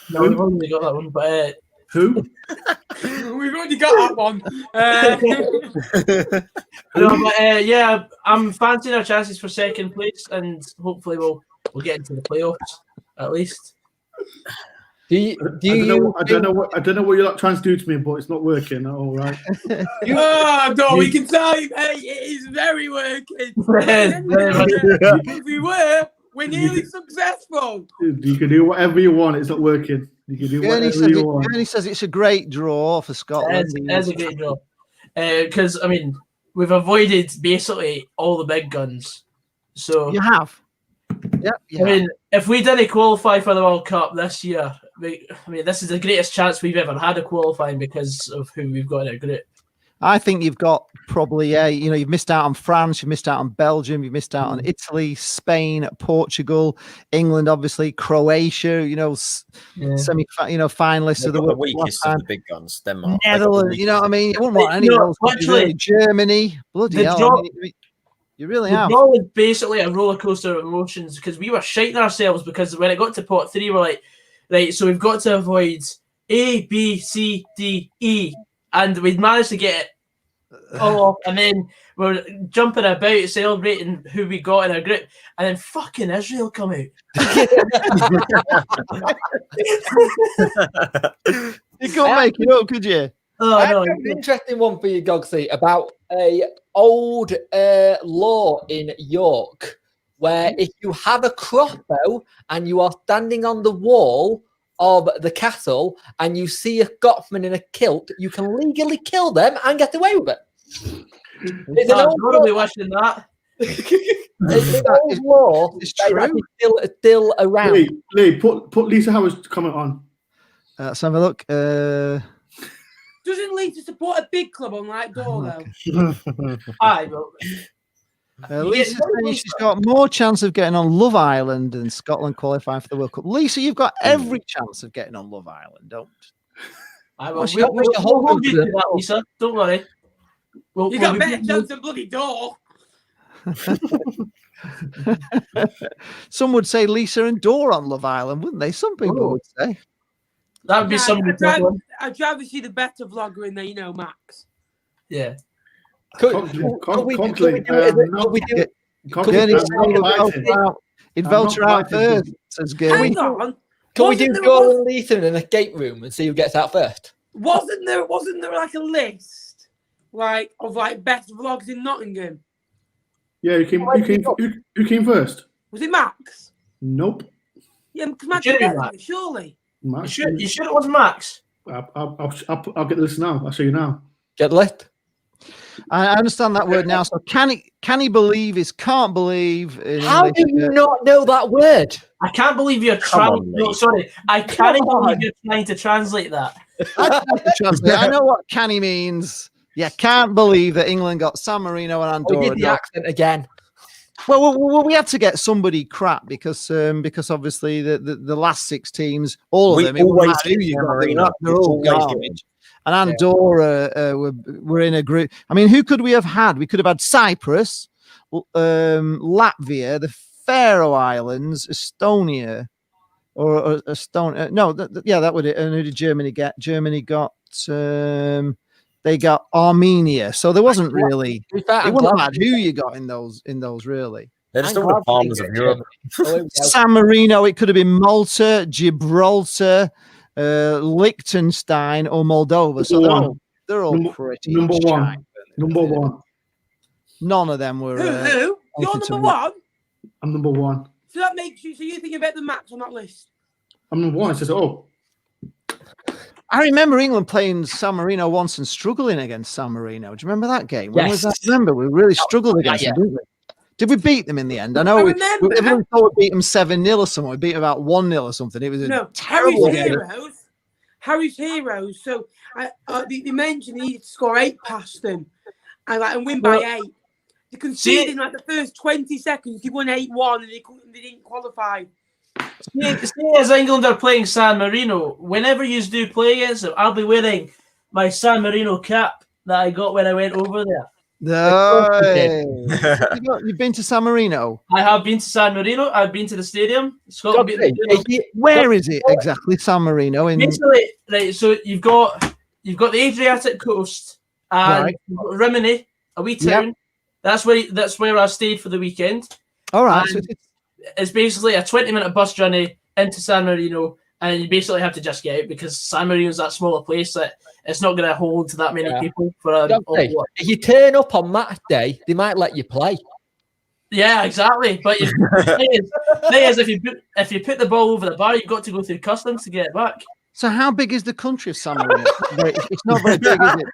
No, we've already got that one, but who? We've already got that one. Yeah, I'm fancying our chances for second place, and hopefully we'll get into the playoffs at least. I don't know what you're trying to do to me, but it's not working. All right. We can tell you, hey, it is very working. We're nearly successful. You can do whatever you want. It's not working. You can do whatever you want. Ernie says it's a great draw for Scotland. It's a great draw. Because, we've avoided basically all the big guns. So you have. Yeah. If we didn't qualify for the World Cup this year, this is the greatest chance we've ever had of qualifying because of who we've got in our group. I think you've got probably you've missed out on France, you've missed out on Belgium, you've missed out on Italy, Spain, Portugal, England, obviously, Croatia. Finalists of the World Cup. The weakest of the big guns, Denmark, Netherlands. You know what I mean? You wouldn't want any of those. Germany, bloody hell. You really have. The draw was basically a roller coaster of emotions because we were shiting ourselves because when it got to pot 3, we're like, right, so we've got to avoid A, B, C, D, E. And we'd managed to get it all, and then we're jumping about celebrating who we got in our group, and then fucking Israel come out. You couldn't make it up, could you? I have an interesting one for you, Gogsy, about a old law in York where if you have a crossbow and you are standing on the wall of the castle and you see a Scotsman in a kilt, you can legally kill them and get away with it. It's an old law. Watching that. It's an old law. It's true. Still around. Lee, put Lisa Howard's comment on. Let's have a look. Doesn't Lisa support a big club unlike Dor, though? I will. Lisa saying she's got more chance of getting on Love Island than Scotland qualifying for the World Cup. Lisa, you've got every chance of getting on Love Island, don't? I will. We'll hold you to that, Lisa. Don't worry. You got better chance than bloody Dor. Some would say Lisa and Dor on Love Island, wouldn't they? Some people would say. That would be something. I'd rather see the better vlogger in there, Max. Yeah. If He'd I'm vote not her out quite as first. Says Gary. Hang on. Can we do Wasn't there- Joel and Ethan in a gate room and see who gets out first? Wasn't there like a list of best vlogs in Nottingham? Yeah, who came first? Was it Max? Nope. Yeah, because Max Should was be better, Max. surely. Max. You sure it was Max? I'll get this now. I'll show you now. Get the list. I understand that word now. So can he believe is can't believe. In How English. do you not know that word? I can't believe you're trying. No, sorry. I can't believe you're trying to translate that. I know what canny means. Yeah, can't believe that England got San Marino and We Andorra. did the accent again. Well, we had to get somebody crap because obviously the last 6 teams, all of We them, it wouldn't always matter who get you San got, Marino. they're all Always get garbage. And Andorra were in a group. I mean, who could we have had? We could have had Cyprus, Latvia, the Faroe Islands, Estonia, or Estonia. No, that would it. And who did Germany get? Germany got. They got Armenia, so there wasn't really. It wouldn't matter who you got in those really. They're just all the farmers of Europe. San Marino, it could have been Malta, Gibraltar, Liechtenstein, or Moldova. So they're all pretty number shy. Number one. None of them were. Who? You're anything to number one? I'm number one. So that makes you, so you're thinking about the Max on that list? I'm number one. It says, I remember England playing San Marino once and struggling against San Marino. Do you remember that game? When was that? Remember, we really struggled against them, didn't we? Did we beat them in the end? I know everyone thought we beat them 7-0 or something. We beat them about 1-0 or something. It was a terrible game. Harry's heroes. So they mentioned he needed to score 8 past them and win by 8. They conceded in the first 20 seconds. They won 8-1 and they didn't qualify. See, as England are playing San Marino, whenever you do play against them, I'll be wearing my San Marino cap that I got when I went over there. No. You've been to San Marino? I have been to San Marino. I've been to the stadium. Where is it exactly, San Marino? Basically, right. So you've got the Adriatic coast and Rimini, a wee town. Yep. That's where I stayed for the weekend. All right. So it's basically a 20-minute bus journey into San Marino, and you basically have to just get out because San Marino's that smaller place that it's not going to hold that many people for if you turn up on match day, they might let you play. Yeah, exactly. But the thing is, if you put the ball over the bar, you've got to go through customs to get it back. So how big is the country of San Marino? It's not very big, is it?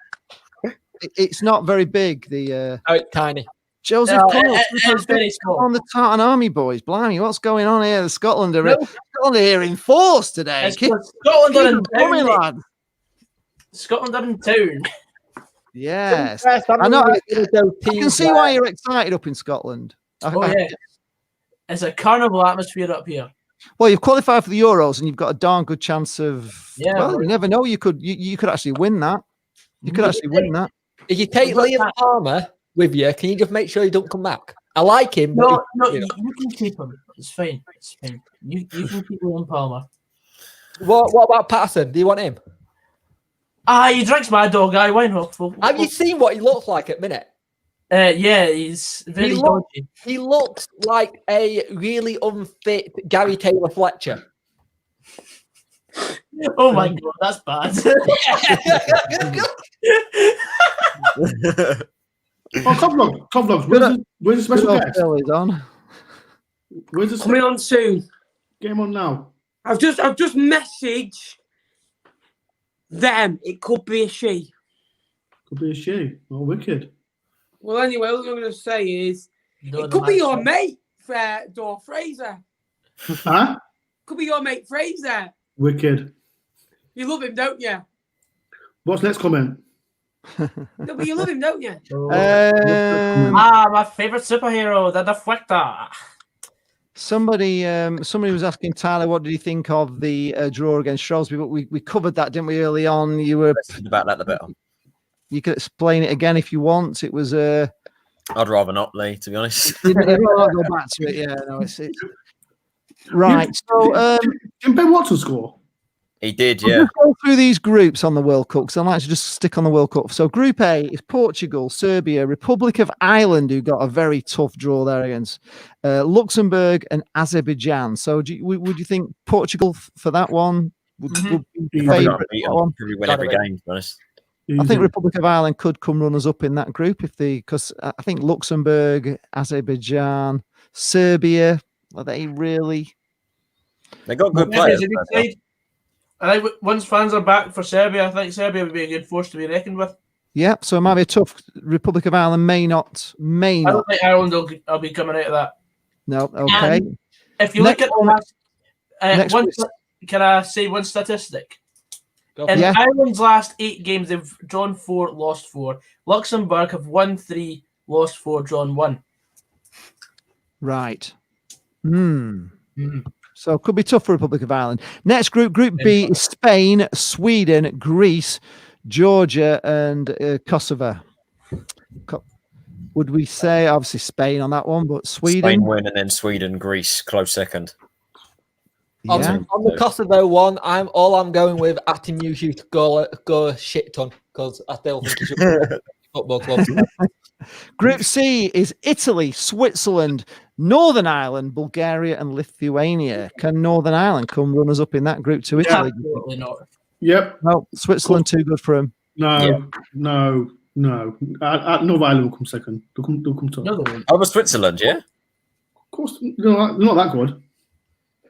It's not very big. It's tiny. Joseph it's very small. On the Tartan Army boys, blimey, what's going on here? Scotland are here in force today. Scotland are in town. Yes, I know. I can see why you're excited up in Scotland. It's a carnival atmosphere up here. Well, you've qualified for the Euros, and you've got a darn good chance of. Well, you never know. You could actually win that. You could actually win that. If you take Liam Palmer with you, can you just make sure he don't come back? I like him. No, you can keep him. It's fine. You can keep Liam Palmer. What about Patterson? Do you want him? He drinks my dog. Why not? Have you seen what he looks like at minute? Yeah, he's very dodgy. He looks like a really unfit Gary Taylor Fletcher. Oh my god, that's bad. Top vlogs. Where's the special guest? On. Where's the coming on soon? Game on now. I've just messaged them. It could be a she. Could be a she. Oh, wicked. Well, anyway, what I'm going to say is it could be your mate, Dor Fraser. Huh? Could be your mate Fraser. Wicked. You love him, don't you? What's next comment? No, but you love him, don't you? My favorite superhero, the Deflector. Somebody was asking Tyler, what did he think of the draw against Shrewsbury? But we covered that, didn't we, early on? You were about that a bit. You could explain it again if you want. It was I'd rather not, Lee, to be honest. I'll go back to it. Yeah, no, it's right. So didn't Ben Watson score? He did, We'll yeah. just go through these groups on the World Cup because I like to just stick on the World Cup. So Group A is Portugal, Serbia, Republic of Ireland, who got a very tough draw there against Luxembourg and Azerbaijan. So would you think Portugal for that one would be Probably favourite? not beat him. Probably win every game, to be honest. I think Republic of Ireland could come runners up in that group because I think Luxembourg, Azerbaijan, Serbia, are they really? They got good players. I think once fans are back for Serbia, I think Serbia would be a good force to be reckoned with. Yeah, so it might be a tough. Republic of Ireland may not. I don't think Ireland will be coming out of that. No, okay. If you look at can I say one statistic? In Ireland's last 8 games, they've drawn 4, lost 4. Luxembourg have won 3, lost 4, drawn 1. Right. So it could be tough for Republic of Ireland. Next group, Group B, is Spain, Sweden, Greece, Georgia, and Kosovo. Would we say, obviously, Spain on that one, but Sweden? Spain win, and then Sweden, Greece, close second. On the Kosovo one, I'm going with Atim Yuhu to go a shit ton because I still think he should be football club. Group C is Italy, Switzerland, Northern Ireland, Bulgaria, and Lithuania. Can Northern Ireland come runners up in that group to Italy? Absolutely not. Yep. No, Switzerland too good for him. No. Northern Ireland will come second. They'll come top. No, they won't. Over Switzerland, yeah? Of course, they're not that good.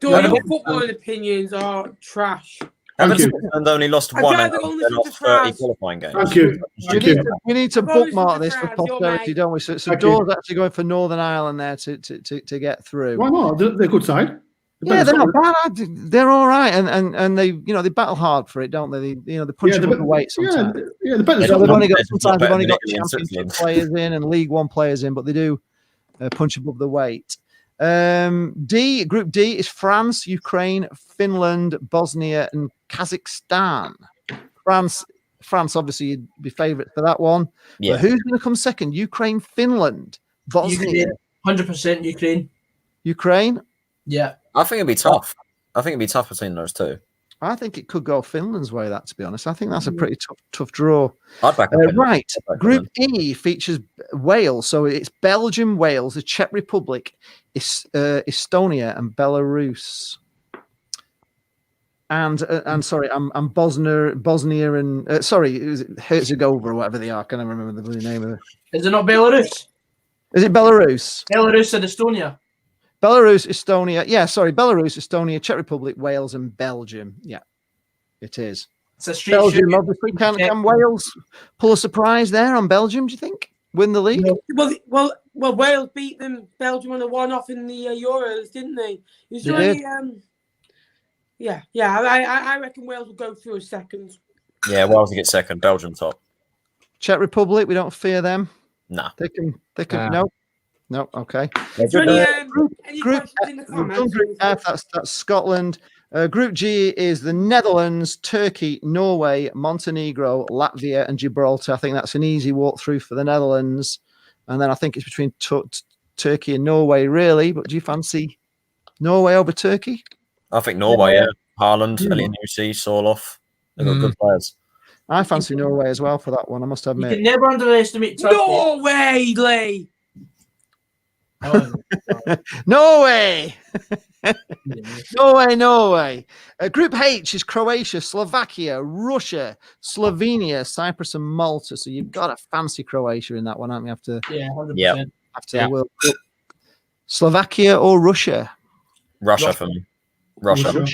Your footballing opinions are trash. Haven't Switzerland only lost one out of their last 30 qualifying games? Thank you. We need to bookmark this for posterity, don't we? So Door's actually going for Northern Ireland there to get through. Why not? They're a good side. Yeah, they're not bad. They're all right, and they they battle hard for it, don't they? They punch above the weight sometimes. Yeah, the better. They've only got Championship players in and League One players in, but they do punch above the weight. Group D is France, Ukraine, Finland, Bosnia, and Kazakhstan. France, obviously, you'd be favourite for that one. Yeah. But who's going to come second? Ukraine, Finland, Bosnia, 100% Ukraine. Ukraine. Yeah, I think it'd be tough. I think it'd be tough between those two. I think it could go Finland's way. That, to be honest, I think that's a pretty tough draw. I'd back right. Group E features Wales, so it's Belgium, Wales, the Czech Republic, Estonia, and Belarus. And sorry, I'm Bosnia, and sorry, it was Herzegovina or whatever they are. Can I remember the name of it? Is it not Belarus? Is it Belarus? Belarus and Estonia. Belarus, Estonia. Yeah, sorry, Belarus, Estonia, Czech Republic, Wales, and Belgium. Yeah, it is. It's a street Belgium, obviously. Can Wales pull a surprise there on Belgium? Do you think win the league? Well, Wales beat them. Belgium on a one-off in the Euros, didn't they? I reckon Wales will go through a second. Yeah, Wales will get second. Belgium top. Czech Republic, we don't fear them. Nah. They can. No. Okay. Group F, that's Scotland. Group G is the Netherlands, Turkey, Norway, Montenegro, Latvia, and Gibraltar. I think that's an easy walk through for the Netherlands. And then I think it's between Turkey and Norway, really. But do you fancy Norway over Turkey? I think Norway, yeah. Haaland, Elianusi, Sorloth. They've got good players. I fancy Norway as well for that one, I must admit. You can never underestimate Turkey. Norway, Lee! Norway! Norway. Group H is Croatia, Slovakia, Russia, Slovenia, Cyprus, and Malta. So you've got to fancy Croatia in that one, haven't you? 100%. After the World Cup. Slovakia or Russia? Russia for me. Russia.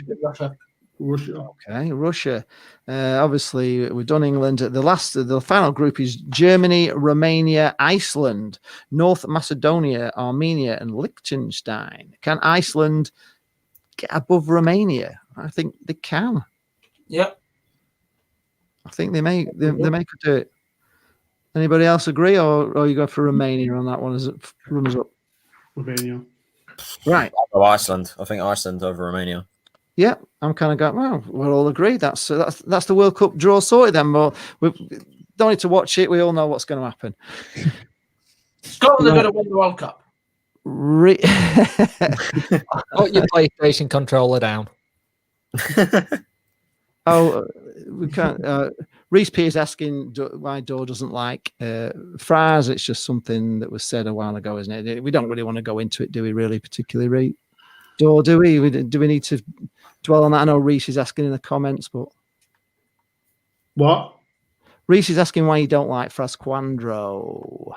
Okay, Russia. Obviously, we've done England. The final group is Germany, Romania, Iceland, North Macedonia, Armenia, and Liechtenstein. Can Iceland get above Romania? I think they can. Yep. I think they may. They may could do it. Anybody else agree, or you go for Romania on that one as it runs up? Romania. Right. I'll go Iceland. I think Iceland over Romania. Yeah, I'm kind of going, well, we're all agreed. That's the World Cup draw sorted then. But we don't need to watch it. We all know what's going to happen. Scotland are going to win the World Cup. Put your PlayStation controller down. Oh, we can't. Reese P is asking why Dor doesn't like Fries. It's just something that was said a while ago, isn't it? We don't really want to go into it, do we? Really, particularly, Reese? Dor, do we? Do we need to dwell on that? I know Reese is asking in the comments, but What? Reese is asking why you don't like Frasquandro.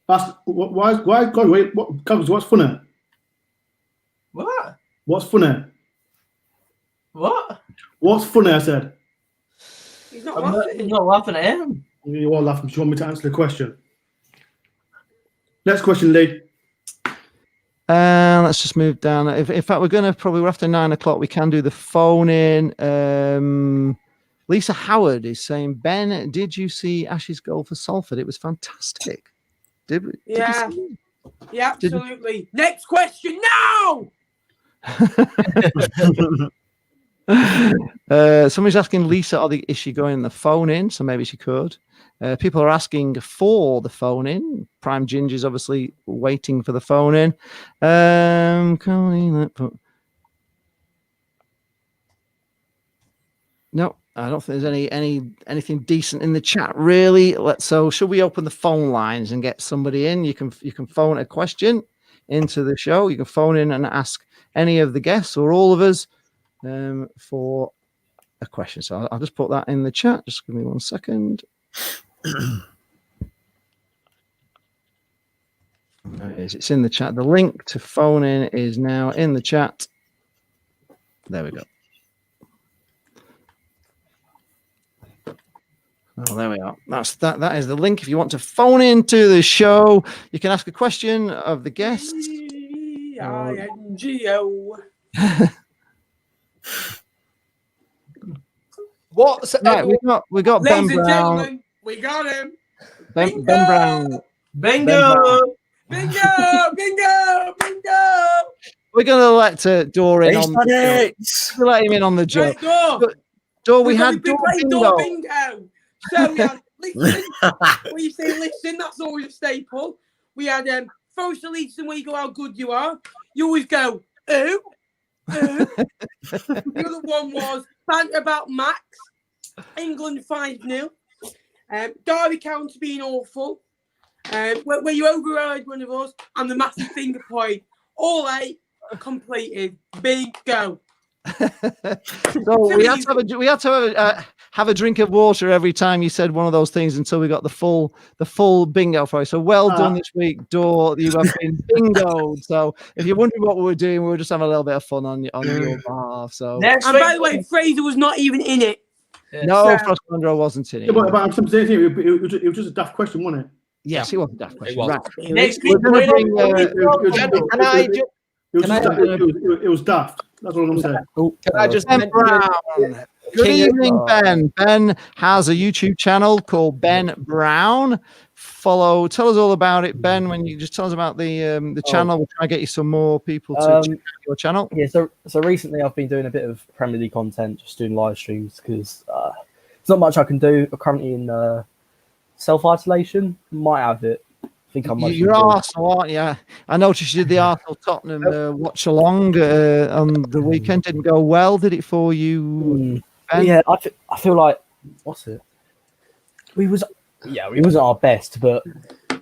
That's why? God, wait. What? Cubs, what's funny? What? What's funny? What? What's funny? I said. He's not I'm laughing. not laughing at him. You are laughing. Do you want me to answer the question? Next question, Lee. Let's just move down. In fact, we're going to probably after 9 o'clock. We can do the phone in. Lisa Howard is saying, Ben, did you see Ash's goal for Salford? It was fantastic. Did we? Yeah. Did you see it? Yeah, absolutely. Next question now. Somebody's asking Lisa, is she going the phone in? So maybe she could. People are asking for the phone in. Prime Ginger's obviously waiting for the phone in. No, I don't think there's anything decent in the chat really. So should we open the phone lines and get somebody in? You can phone a question into the show. You can phone in and ask any of the guests or all of us for a question. So I'll just put that in the chat. Just give me 1 second. It's in the chat. The link to phone in is now in the chat. There we go. Oh, there we are. That is the link. If you want to phone into the show, you can ask a question of the guests. E-I-N-G-O. What's Right, we got Ben Ladies and Brown. gentlemen, we got him. Ben Brown. Bingo! Bingo! Bingo! Bingo! We're going to let Dor in on the it. joke. We'll let him in on the joke. Right, Dor. Dor, we We've had been Dor playing Bingo. Dor Bingo. So we had listen. When you say listen, that's always a staple. We had Forest to Leeds, where you go how good you are. You always go, ooh. The other one was banter about Max. England 5-0. Derby County being awful. Where you override one of us and the massive finger point. All 8 completed. Bingo. So we had to have a drink of water every time you said one of those things until we got the full bingo for you. So well done this week, Dor. You have been bingoed. So if you're wondering what we were doing, we were just having a little bit of fun on your behalf. So Next And by the way, Fraser was not even in it. no, Frasquandro wasn't in it. Yeah, but I'm saying it was just a daft question, wasn't it? Yes, it was a daft question. was. Right. Next We're week, gonna bring, It was daft. That's all I'm saying. Can I just Ben mention Brown. Good evening, Ben. Ben has a YouTube channel called Ben Brown. Tell us all about it, Ben. When you just tell us about the channel, we'll try to get you some more people to check out your channel. Yeah, so recently I've been doing a bit of Premier League content, just doing live streams because there's not much I can do. I'm currently in self-isolation. Might have it. I think I'm You're Arsenal, aren't you? I noticed you did the Arsenal Tottenham watch along on the weekend. Didn't go well, did it for you? Ben? Yeah, I feel like we wasn't our best, but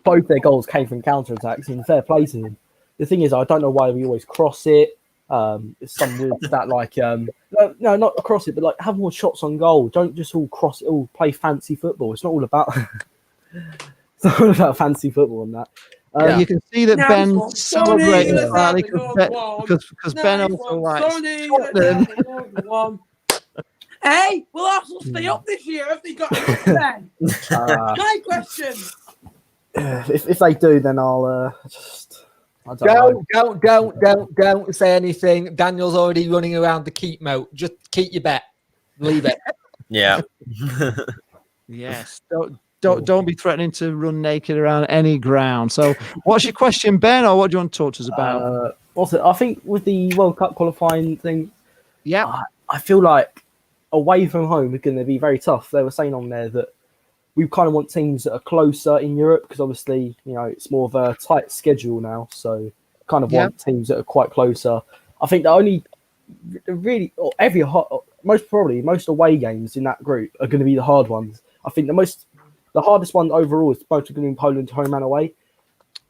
both their goals came from counter-attacks and fair play to them. The thing is, I don't know why we always cross it. It's some weird stat like no, not across it, but like have more shots on goal. Don't just all cross it, all play fancy football. It's not all about it's not all about fancy football and that. You can see that Nice Ben one. celebrating Sonny, slightly let's because Ben also likes Tottenham. Hey, will Arsenal stay up this year if they got it then? My question. If they do, then I'll just. I don't know. Don't say anything. Daniel's already running around the keep mode. Just keep your bet. Leave it. Yeah. Yes. Don't be threatening to run naked around any ground. So, what's your question, Ben, or what do you want to talk to us about? Also, I think with the World Cup qualifying thing, Yeah. I feel like away from home is going to be very tough. They were saying on there that we kind of want teams that are closer in Europe because obviously, it's more of a tight schedule now. So kind of want teams that are quite closer. I think the only really, or most away games in that group are going to be the hard ones. I think the hardest one overall is both going to be Poland home and away.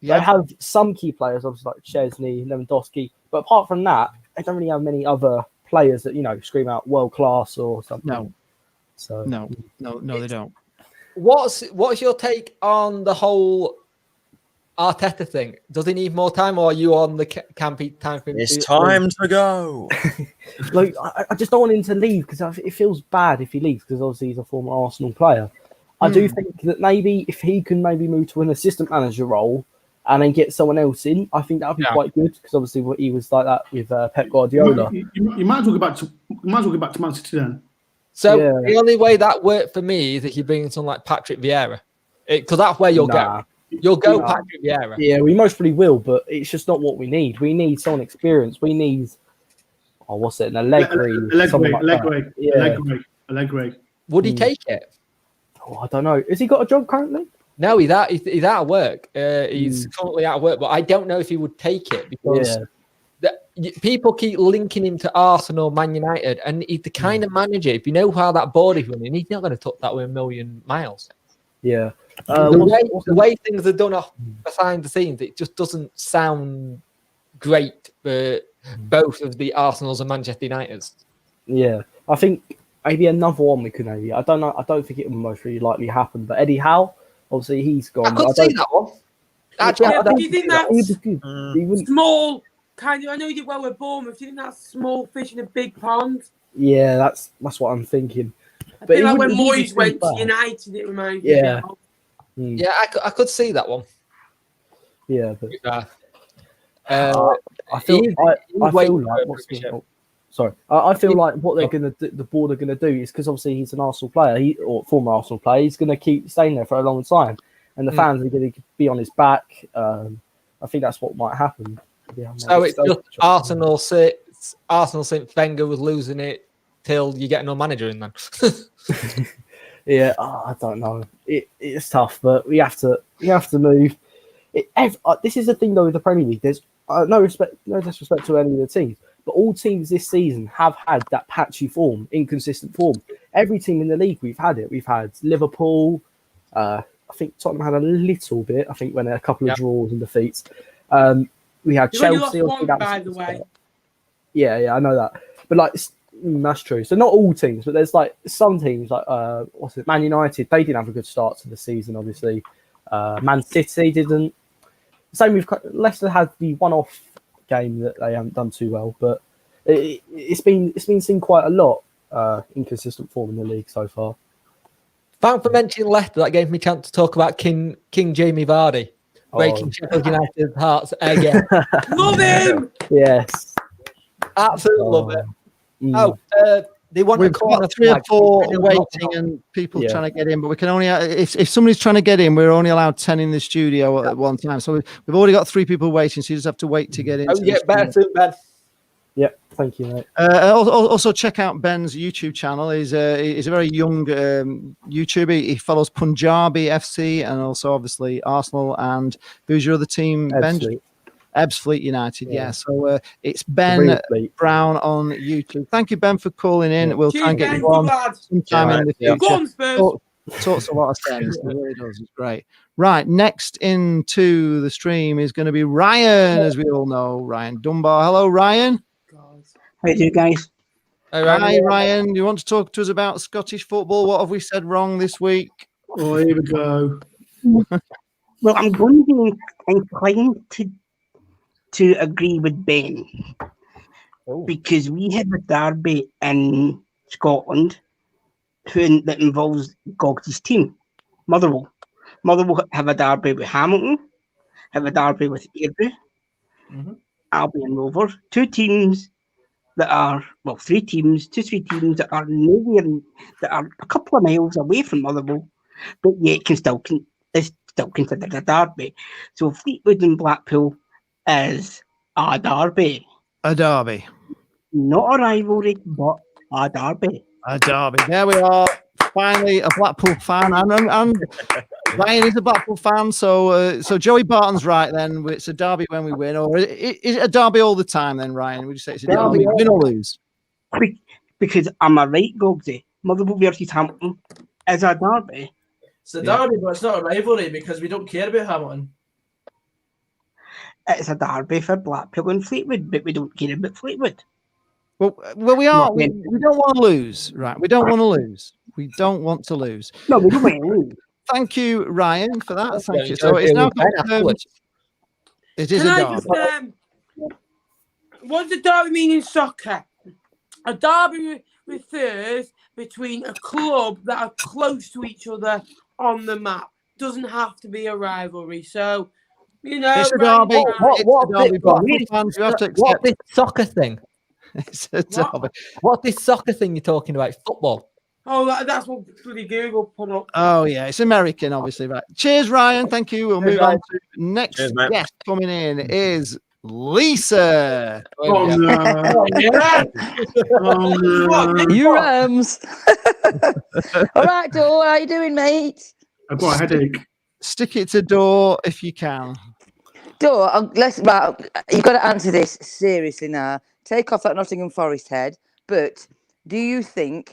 They have some key players, obviously like Chesney, Lewandowski, but apart from that, they don't really have many other players that scream out world class or something. No. So No, they don't. What's your take on the whole Arteta thing? Does he need more time, or are you on the campy time for him? It's time to go. Like, I just don't want him to leave because it feels bad if he leaves because obviously he's a former Arsenal player. I do think that maybe if he can move to an assistant manager role and then get someone else in, I think that would be quite good because obviously he was like that with Pep Guardiola. You might as well go back to Man City then. So the only way that worked for me is if you bring in someone like Patrick Vieira, because that's where you'll go. You'll go Patrick Vieira. Yeah, we most probably will, but it's just not what we need. We need someone experienced. We need, what's it, an Allegri? Allegri. Would he take it? Oh, I don't know. Has he got a job currently? No, he's out of work. He's currently out of work, but I don't know if he would take it because people keep linking him to Arsenal, Man United, and he's the kind of manager, if you know how that board is running, he's not going to touch that with a million miles. Yeah. The way things are done behind the scenes, it just doesn't sound great for both of the Arsenals and Manchester Uniteds. Yeah. I think maybe another one we could maybe. I don't know. I don't think it will most really likely happen. But Eddie Howe, obviously he's gone. I could see that one. Actually, do you think that's small? Kind of, I know you did well with Bournemouth. Do you think that's small fish in a big pond? Yeah, that's what I'm thinking. I feel like when Moyes went to United, it reminded me. Yeah, I could see that one. Yeah, but I feel like what they're gonna do, the board are gonna do is because obviously he's an Arsenal player, or former Arsenal player. He's gonna keep staying there for a long time, and the fans are gonna be on his back. I think that's what might happen. Yeah, so it's just Arsenal since Wenger was losing it till you get no manager in then. Yeah, I don't know. It's tough, but we have to move. This is the thing though with the Premier League. There's no disrespect to any of the teams, but all teams this season have had that patchy form, inconsistent form. Every team in the league we've had it. We've had Liverpool. I think Tottenham had a little bit. I think when a couple of draws and defeats. We had Chelsea. By the way. Yeah, I know that. But that's true. So not all teams, but there's some teams Man United. They didn't have a good start to the season. Obviously, Man City didn't. Same with Leicester had the one-off game that they haven't done too well, but it's been seen quite a lot inconsistent form in the league so far. Thanks for mentioning Leicester. That gave me a chance to talk about King Jamie Vardy. Breaking Sheffield United's hearts again. Love him! Yes. Absolutely love it. They want We've got 3 or 4 waiting and people trying to get in, but we can only if somebody's trying to get in, we're only allowed 10 in the studio at one time. So we've already got 3 people waiting, so you just have to wait to get in. Get better soon, Ben. Yeah, thank you, mate. Also, check out Ben's YouTube channel. He's a very young YouTuber. He follows Punjabi FC and also obviously Arsenal. And who's your other team, Ben? Ebbs Fleet United. Yeah. So it's Ben Brown on YouTube. Thank you, Ben, for calling in. We'll try and get you on sometime in the future. Go on, Spurs. Talks a lot of sense. It really does. It's great. Right, next into the stream is going to be Ryan, as we all know, Ryan Dunbar. Hello, Ryan. How do you guys? Hi, Ryan. You want to talk to us about Scottish football? What have we said wrong this week? Oh, here we go. Well, I'm going to be inclined to agree with Ben because we have a derby in Scotland that involves Gog's team, Motherwell. Motherwell have a derby with Hamilton, have a derby with Airdrie, Albion Rovers. 3 teams that are that are nowhere, that are a couple of miles away from Motherwell, but yet is still considered a derby. So Fleetwood and Blackpool is a derby. A derby. Not a rivalry, but a derby. A derby. There we are. Finally, a Blackpool fan. And Ryan is a Blackpool fan. So Joey Barton's right then. It's a derby when we win. Or is it a derby all the time then, Ryan? Would you say it's a derby, win or lose? Because am I right, Gogsy? Motherwell versus Hamilton is a derby. It's a derby, but it's not a rivalry because we don't care about Hamilton. It's a derby for Blackpool and Fleetwood, but we don't care about Fleetwood. Well, we are. We don't want to lose, right? We don't want to lose. We don't want to lose. No, we don't want to lose. Thank you, Ryan, for that. Thank you. So it's now confirmed. It is a derby. What does a derby mean in soccer? A derby refers between a club that are close to each other on the map. Doesn't have to be a rivalry. So, you know, it's a derby. What's this soccer thing? It's a derby. What's this soccer thing you're talking about? Football. Oh, that's what bloody Google put up. Oh, yeah. It's American, obviously. Right. Cheers, Ryan. Thank you. We'll move on to next guest coming in is Lisa. Oh, no. You Rams. All right, Dor. How you doing, mate? I've got a headache. Stick it to Dor if you can. Dor, you've got to answer this seriously now. Take off that Nottingham Forest head. But do you think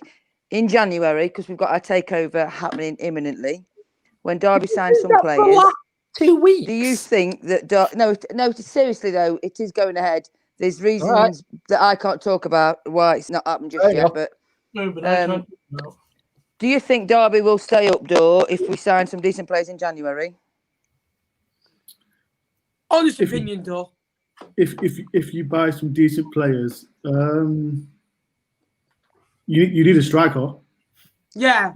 in January, because we've got our takeover happening imminently, when Derby signs some players, 2 weeks. do you think that no, seriously though, it is going ahead. There's reasons that I can't talk about why it's not happened just yet. But do you think Derby will stay up, Door, if we sign some decent players in January? Honest opinion, Door. If you buy some decent players, you need a striker. Yeah.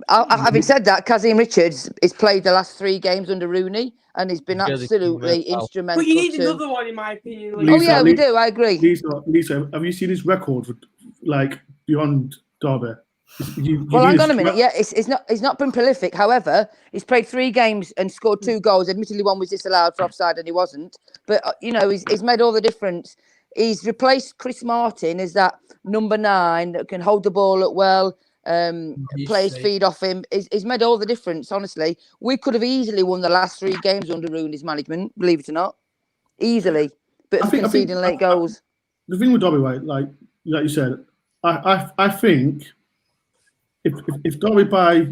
Having said that, Kazim Richards has played the last 3 games under Rooney and he's been absolutely instrumental. But you need another one, in my opinion. Lisa, we do. I agree. Lisa, have you seen his record like beyond Derby? Well, hang on a minute. Yeah, it's not been prolific. However, he's played 3 games and scored 2 goals. Admittedly, one was disallowed for offside and he wasn't. But, he's made all the difference. He's replaced Chris Martin as that number 9 that can hold the ball up well, players feed off him. He's made all the difference, honestly. We could have easily won the last 3 games under Rooney's management, believe it or not. Easily. But conceding late goals. The thing with Derby, right, like you said, I think if Derby buy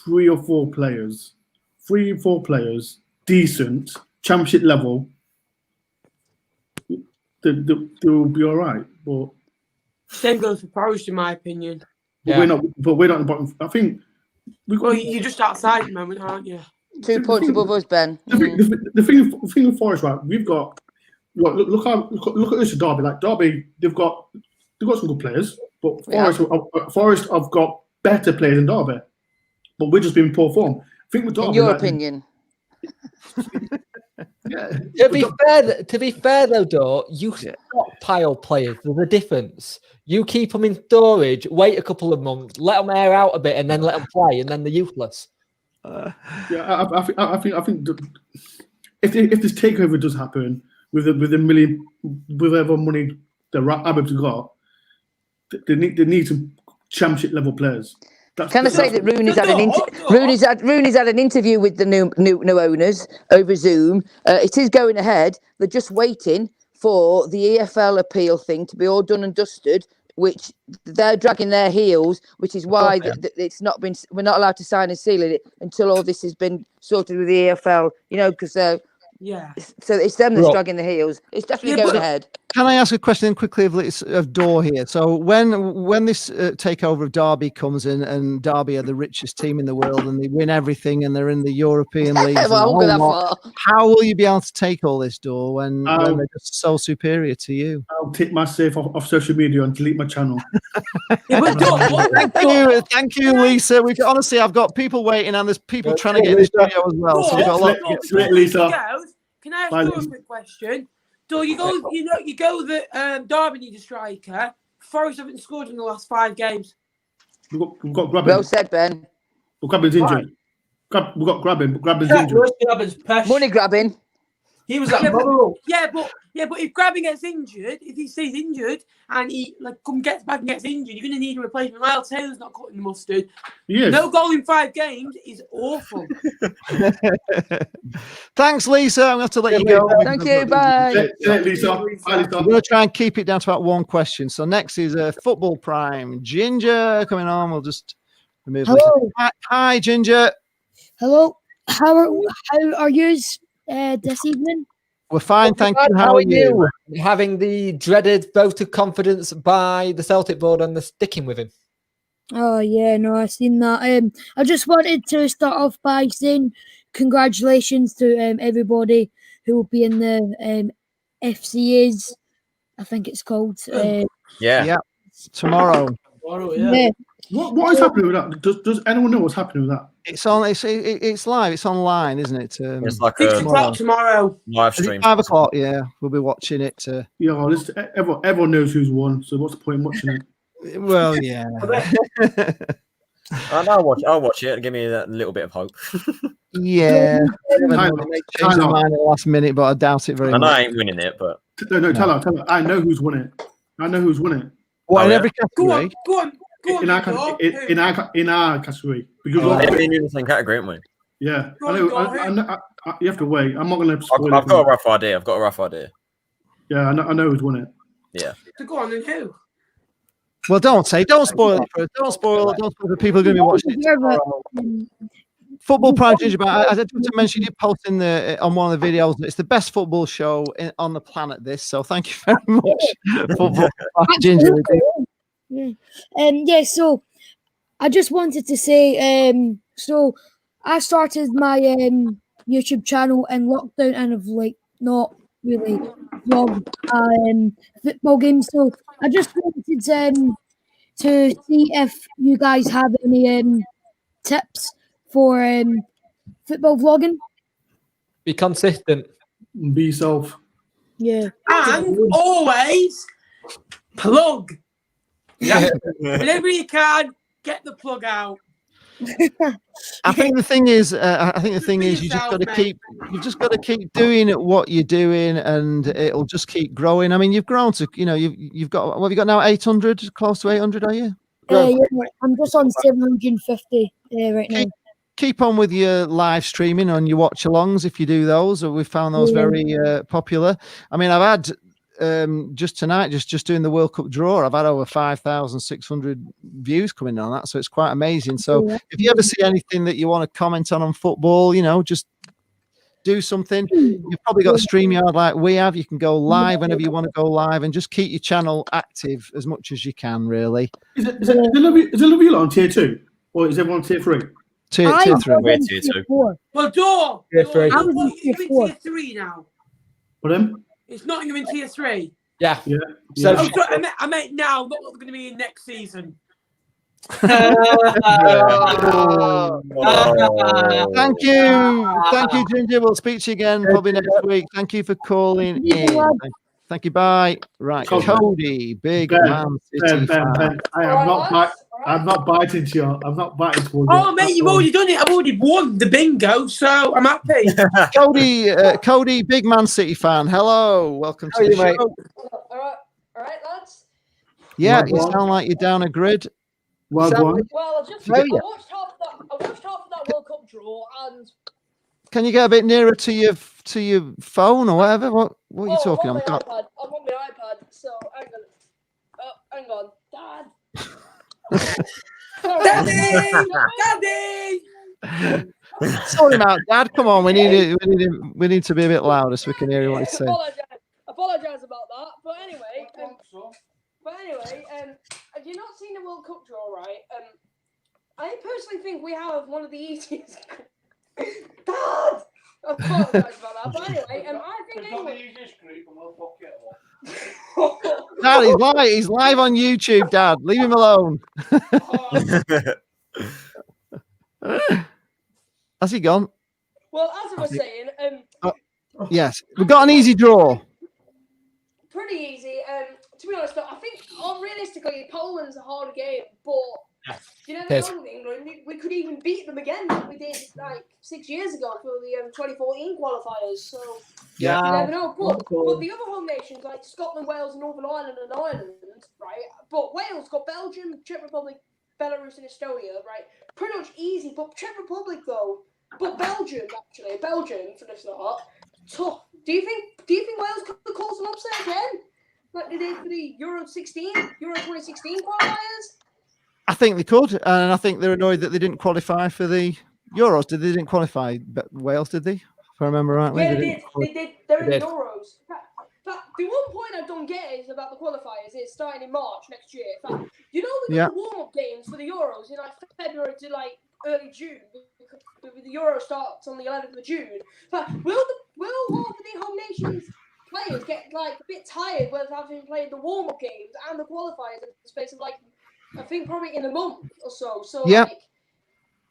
3 or 4 players, decent, championship level, they will be all right. But same goes for Forest, in my opinion. We're not in the bottom. I think you're just outside at the moment, aren't you? 2 points above us, Ben. The thing with Forest, right? We've got look at this Derby. Like Derby, they've got some good players, but Forest have got better players than Derby. But we're just being poor form. I think with Derby, in your opinion. To be fair though, Dor, you stockpile players. There's a difference. You keep them in storage, wait a couple of months, let them air out a bit, and then let them play, and then they're useless. I think if this takeover does happen with the million, with whatever money the Arabs got, they need some championship level players. Can I say that Rooney's had an interview with the new owners over Zoom. It is going ahead. They're just waiting for the EFL appeal thing to be all done and dusted, which they're dragging their heels, which is why it's not been. We're not allowed to sign and seal it until all this has been sorted with the EFL. Because so it's them that's dragging the heels. It's definitely going ahead. Can I ask a question quickly of Dor here? So when this takeover of Derby comes in, and Derby are the richest team in the world and they win everything and they're in the European league, how will you be able to take all this, Dor, when they're just so superior to you? I'll take my safe off social media and delete my channel. Thank you, Lisa. Honestly, I've got people waiting and there's people trying to get in the studio as well. So we've got a lot. Lisa. Can I ask you a quick question? So you go that Derby need a striker. Forest haven't scored in the last 5 games. We've got Grabbin. Well said, Ben. Well, Grabbin's injured. We've got Grabbin, but Grabbin's injured. Money grabbing. He was at Yeah, Motherwell. but if Grabby gets injured, if he stays injured and he gets back and gets injured, you're going to need a replacement. Miles Taylor's not cutting the mustard. Yes. No goal in 5 games is awful. Thanks, Lisa. I'm going to have to let you go. Thank you. Bye. Lisa. Bye, Lisa. I'm going to try and keep it down to about one question. So next is Football Prime. Ginger coming on. We'll just remove Lisa. Hi, Ginger. Hello. How are you this evening? We're fine, thank you. How are you? Having the dreaded vote of confidence by the Celtic board and the sticking with him. Oh yeah, no, I've seen that. I just wanted to start off by saying congratulations to everybody who will be in the FCAs. I think it's called. Yeah. Tomorrow. Yeah. What is happening with that? Does anyone know what's happening with that? It's on. It's live. It's online, isn't it? It's like 6 a o'clock tomorrow. live Is it stream. 5 o'clock. Yeah, we'll be watching it. Yeah, well, everyone knows who's won. So what's the point in watching it? Well, yeah. I'll watch it. Give me that little bit of hope. Yeah. Tyler, Change their mind at the last minute, but I doubt it very I know much. I ain't winning it, but No, tell her. I know who's won it. I know who's won it. What, in yeah? every Go category? on. In our category. Because we're in the same category, aren't we? yeah, Go I on, know. You have to wait. I'm not going to spoil I've it. got a rough idea. Yeah, I know who's won it. Yeah. So go on, then who? Well, don't spoil it for us. Don't spoil it. Don't spoil the people who are going to be watching it tomorrow. Football Prime Ginger, but I just want to mention you did post on one of the videos. It's the best football show on the planet. This, so thank you very much, Football Prime Ginger. Yeah. So I just wanted to say, so I started my YouTube channel in lockdown and have not really vlogged football games. So I just wanted to see if you guys have any tips for football vlogging. Be consistent. Be yourself. Yeah. And always plug. Yeah. Whenever you can, get the plug out. I think the thing is, you just got to keep doing what you're doing, and it'll just keep growing. I mean, you've grown to, you've got, what have you got now? 800, close to 800, are you? Yeah, I'm just on 750 right now. Keep on with your live streaming and your watch alongs if you do those. We found those very popular. I mean, I've had just tonight, just doing the World Cup draw, I've had over 5,600 views coming on that, so it's quite amazing. So if you ever see anything that you want to comment on football, just do something. You've probably got a StreamYard like we have. You can go live whenever you want to go live, and just keep your channel active as much as you can. Really. Is it Louis on tier 2, or is everyone tier 3? Tier 3. We're tier 2. Well, Door. Tier 3. You're in tier 3 now. For them? It's not you're in tier 3. Yeah. So Oh, sorry, I meant now, not what's going to be in next season. Thank you, Ginger. We'll speak to you again probably next week. Thank you for calling in. Thank you. Bye. Right, Cody, big man. Ben, I'm not biting to you. I'm not biting towards you. Oh, mate, you've already done it. I've already won the bingo, so I'm happy. Cody, big Man City fan. Hello, welcome to the show. Mate? All right, lads. Yeah, you sound like you're down a grid. Well, I watched half of that World Cup draw, and can you get a bit nearer to your phone or whatever? What are you talking on? I'm on my iPad, so hang on, Dad. Daddy! Sort him out, Dad. Come on, we need to be a bit louder so we can hear what he's saying. Apologize about that, but anyway, have you not seen the World Cup draw, right? I personally think we have one of the easiest. Dad, I apologize about that, but anyway, I think anyway. Dad, he's live on YouTube, Dad. Leave him alone. Has he gone? Well, as I was saying, yes, we've got an easy draw. Pretty easy. To be honest, though, I think realistically, Poland's a hard game, but You know, Yes. England, we could even beat them again like we did like 6 years ago for the 2014 qualifiers. So you never know. But the other home nations like Scotland, Wales, Northern Ireland, and Ireland, right? But Wales got Belgium, Czech Republic, Belarus, and Estonia, right? Pretty much easy. But Czech Republic though, Belgium for the start, tough. Do you think Wales could cause an upset again, like they did for the Euro 2016 qualifiers? I think they could, and I think they're annoyed that they didn't qualify for the Euros. They didn't qualify, but Wales did they? If I remember rightly, Yeah, they did. They're in the Euros. But the one point I don't get is about the qualifiers. It's starting in March next year. But you know, we got the warm-up games for the Euros in like February to like early June. The Euro starts on the 11th of June. But will all of the home nations players get like a bit tired with having played the warm-up games and the qualifiers in the space of like, I think probably in a month or so. So like,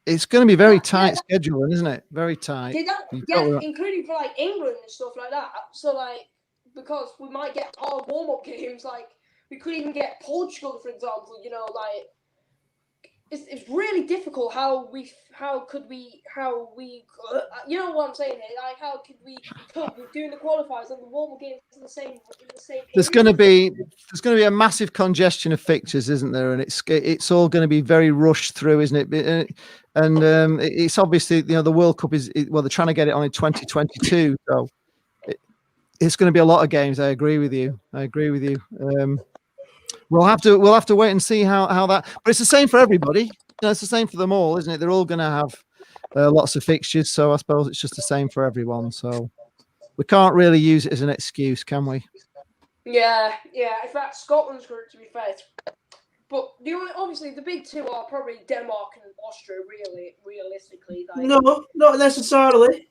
it's going to be very tight scheduling, isn't it? Very tight. Including for like England and stuff like that. So like, because we might get hard warm-up games, like we could even get Portugal, for example. You know, like it's really difficult. How we you know what I'm saying here? Like, how could we cope with doing the qualifiers and the warm-up games in the same? There's going to be a massive congestion of fixtures, isn't there? And it's all going to be very rushed through, isn't it? And it's obviously, you know, the World Cup they're trying to get it on in 2022, so it's going to be a lot of games. I agree with you. We'll have to wait and see how that. But it's the same for everybody. You know, it's the same for them all, isn't it? They're all going to have lots of fixtures, so I suppose it's just the same for everyone. So we can't really use it as an excuse, can we? Yeah. In fact, Scotland's group, to be fair. But obviously the big two are probably Denmark and Austria. Realistically, like. No, not necessarily.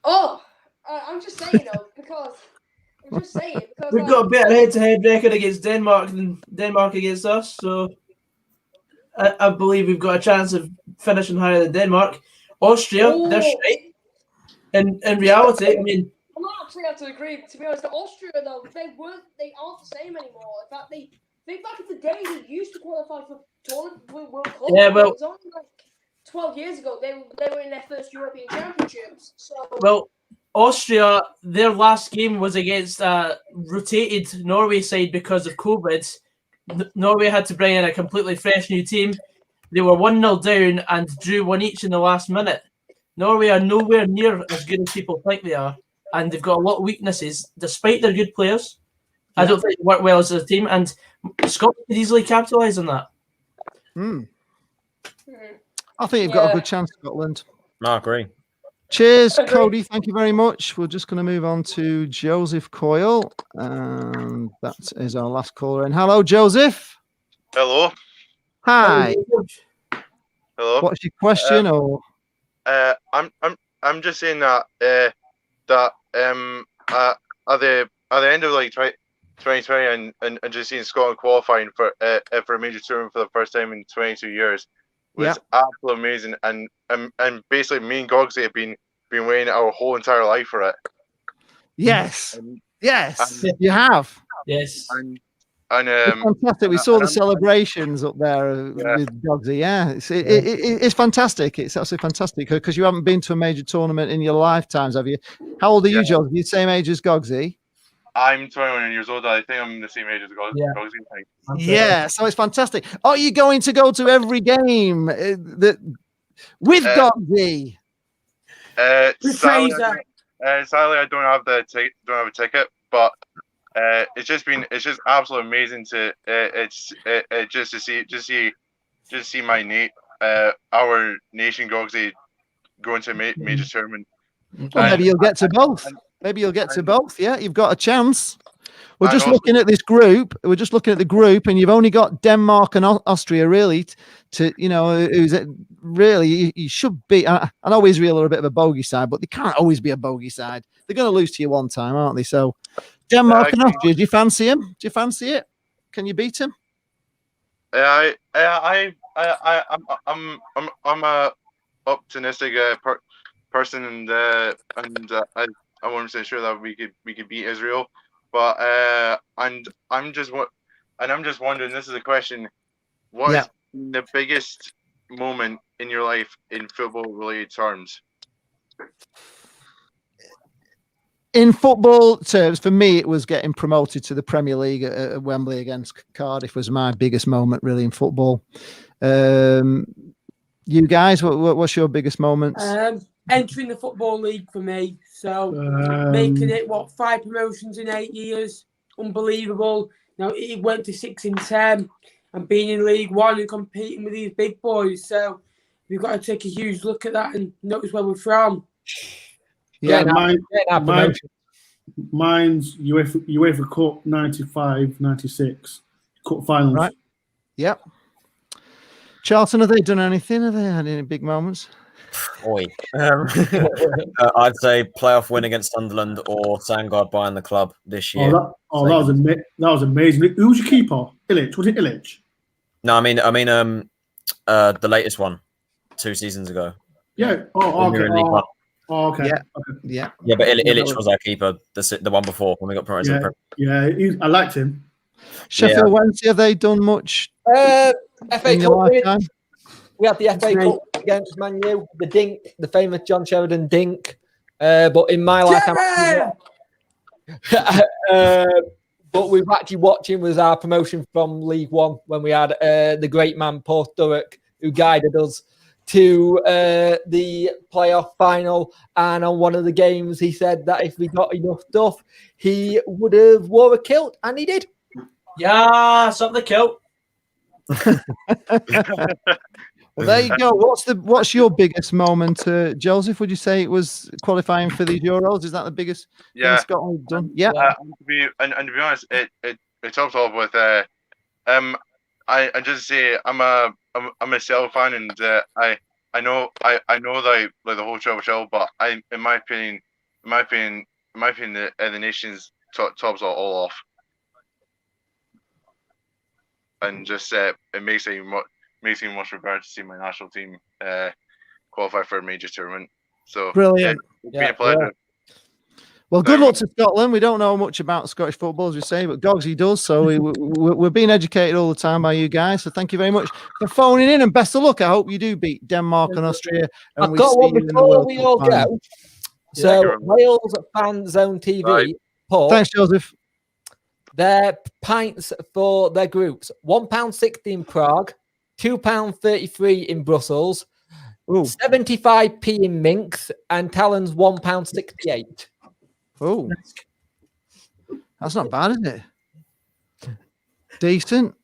Oh, I'm just saying though, because. We've got a better head-to-head record against Denmark than Denmark against us, so I believe we've got a chance of finishing higher than Denmark. Austria, they're straight. In reality, I mean, I'm not actually have to agree. To be honest, Austria though, they aren't the same anymore. In fact, they back in the day they used to qualify for World Cup. Yeah, well, it was only like 12 years ago. They were in their first European Championships. So well. Austria, their last game was against a rotated Norway side because of COVID. Norway had to bring in a completely fresh new team. They were 1-0 down and drew one each in the last minute. Norway are nowhere near as good as people think they are, and they've got a lot of weaknesses, despite their good players. I don't think they work well as a team, and Scotland could easily capitalise on that. I think you've got a good chance, Scotland. I agree. Cheers, Cody. Thank you very much. We're just going to move on to Joseph Coyle. And that is our last caller. And hello, Joseph. Hello. Hi. Hello. What's your question? I'm just saying that at the end of like 2020 and just seeing Scotland qualifying for a major tournament for the first time in 22 years was absolutely amazing, and basically me and Gogsy have been waiting our whole entire life for it. Yes, you have. Yes, and it's fantastic. We saw the celebrations up there with Gogsy. Yeah, it's fantastic. It's absolutely fantastic because you haven't been to a major tournament in your lifetimes, have you? How old are you, Jogsy? You the same age as Gogsy? I'm 21 years old. I think I'm the same age as Gogsy. Yeah, so it's fantastic. Are you going to go to every game with Gogsy? Sadly, I don't have a ticket, but it's just absolutely amazing to see my our nation Gogsy going to a major tournament. Well, maybe you'll get to both. Yeah, you've got a chance. We're just looking at this group. We're just looking at the group, and you've only got Denmark and Austria really to, you know, who's really you should be. I know Israel are a bit of a bogey side, but they can't always be a bogey side. They're going to lose to you one time, aren't they? So Denmark and Austria. Do you fancy him? Do you fancy it? Can you beat him? I'm a optimistic person, and I wasn't sure that we could beat Israel, but I'm just wondering. This is a question: what the biggest moment in your life in football-related terms? In football terms, for me, it was getting promoted to the Premier League at Wembley against Cardiff was my biggest moment, really, in football. You guys, what's your biggest moments? Entering the Football League for me. So making it, 5 promotions in 8 years. Unbelievable. Now, it went to 6 in 10 and being in League One and competing with these big boys. So we've got to take a huge look at that and notice where we're from. Yeah, mine's UEFA Cup 95, 96. Cup finals. Right. Yep. Charlton, have they done anything? Have they had any big moments? Oi. I'd say playoff win against Sunderland or Sangard buying the club this year. That was amazing. Who was your keeper? Illich. Was it Illich? No, I mean, the latest one, 2 seasons ago. Yeah. Okay. Yeah. Yeah, but Illich was our keeper, the one before when we got promoted. Yeah, I liked him. Sheffield Wednesday, have they done much FA in your lifetime? We had the FA Cup against Man U, the Dink, the famous John Sheridan Dink. But in my lifetime, but we've actually watching was our promotion from League One when we had the great man Paul Sturrock, who guided us to the playoff final. And on one of the games, he said that if we got enough stuff, he would have wore a kilt, and he did. Yeah, something the kilt. Well, there you go. What's your biggest moment, Joseph? Would you say it was qualifying for these Euros? Is that the biggest thing Scotland done? Yeah. And to be honest, it tops off with I just say I'm a Cell fan, and I know that like the whole show, but in my opinion, the nations tops all off, and just it makes me much regret to see my national team qualify for a major tournament. So brilliant. It's been a pleasure. Well, good luck to Scotland. We don't know much about Scottish football, as we say, but Gogsy does. So we're being educated all the time by you guys. So thank you very much for phoning in, and best of luck. I hope you do beat Denmark and Austria. And I've got one before we all go. So Wales Fan Zone TV. Paul, thanks, Joseph. Their pints for their groups: £1.60 in Prague, £2.33 in Brussels, 75p in Minsk, and Talon's £1.68. Oh, that's not bad, is it? Decent.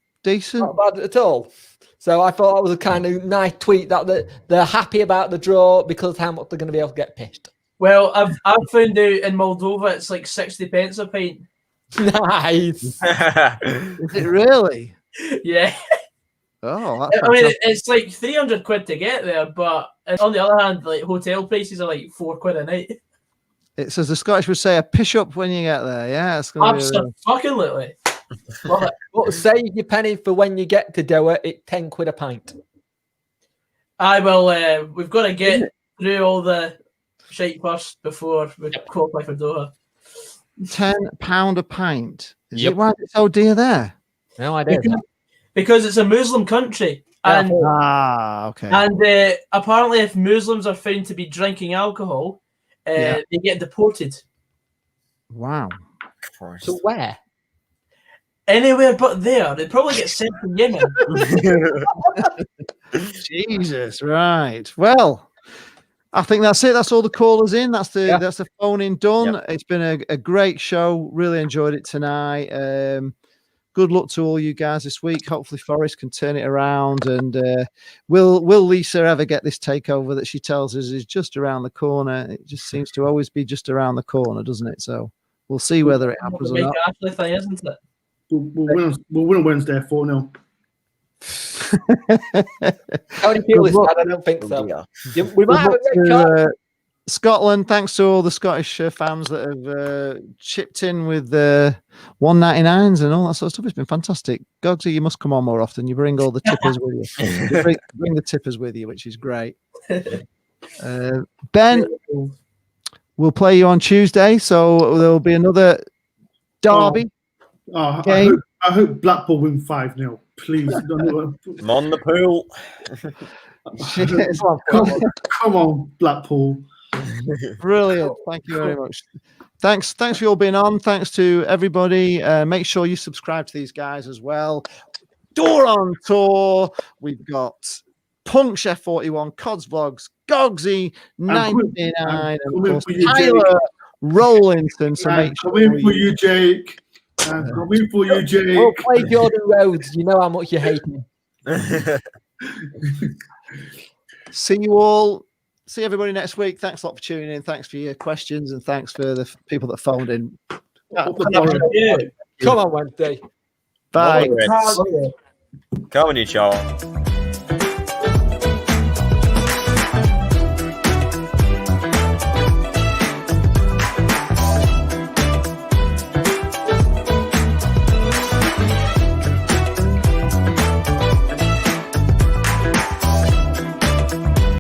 Not bad at all. So I thought that was a kind of nice tweet that they're happy about the draw because how much they're going to be able to get pissed. Well, I've found out in Moldova it's like 60 pence a pint. Nice. Is it really? Yeah. Oh, I mean, it's like 300 quid to get there, but on the other hand, like hotel prices are like £4 a night. It's, as the Scottish would say, a pish up when you get there. Yeah, it's going to be absolutely. Well, save your penny for when you get to Doha. It's £10 a pint. Aye, well, we've got to get through all the shite first before we qualify for Doha. £10 a pint. Is it why it's so dear there? No idea. Because it's a Muslim country. And, okay. And apparently, if Muslims are found to be drinking alcohol, they get deported. Wow. Christ. So where? Anywhere but there. They'd probably get sent to Yemen. Jesus, right. Well, I think that's it. That's all the callers in. That's the phone in done. Yep. It's been a great show. Really enjoyed it tonight. Good luck to all you guys this week. Hopefully Forest can turn it around. And will Lisa ever get this takeover that she tells us is just around the corner? It just seems to always be just around the corner, doesn't it? So we'll see whether it happens or not. Ashley thing, isn't it? We'll win on Wednesday 4-0. How do you feel this? I don't think so. We might have a red card. Scotland, thanks to all the Scottish fans that have chipped in with the 199s and all that sort of stuff. It's been fantastic. Gogsy, you must come on more often. You bring all the tippers with you. You bring the tippers with you, which is great. Ben, we'll play you on Tuesday, so there will be another derby game. I hope Blackpool win 5-0. Please. I'm on the pool. Come on, Blackpool. Brilliant. Thank you very much. Thanks for all being on. Thanks to everybody. Make sure you subscribe to these guys as well. Door on Tour. We've got Punk Chef 41, Cods Vlogs, Gogsy 99, and of course Tyler Rowlinson. So make sure coming for you, Jake. Coming for you, Jake. We'll play Jordan Rhodes. You know how much you hate him. See you all. See everybody next week. Thanks a lot for tuning in. Thanks for your questions and thanks for the people that phoned in. Come on, Wednesday. Bye. Come on, you child.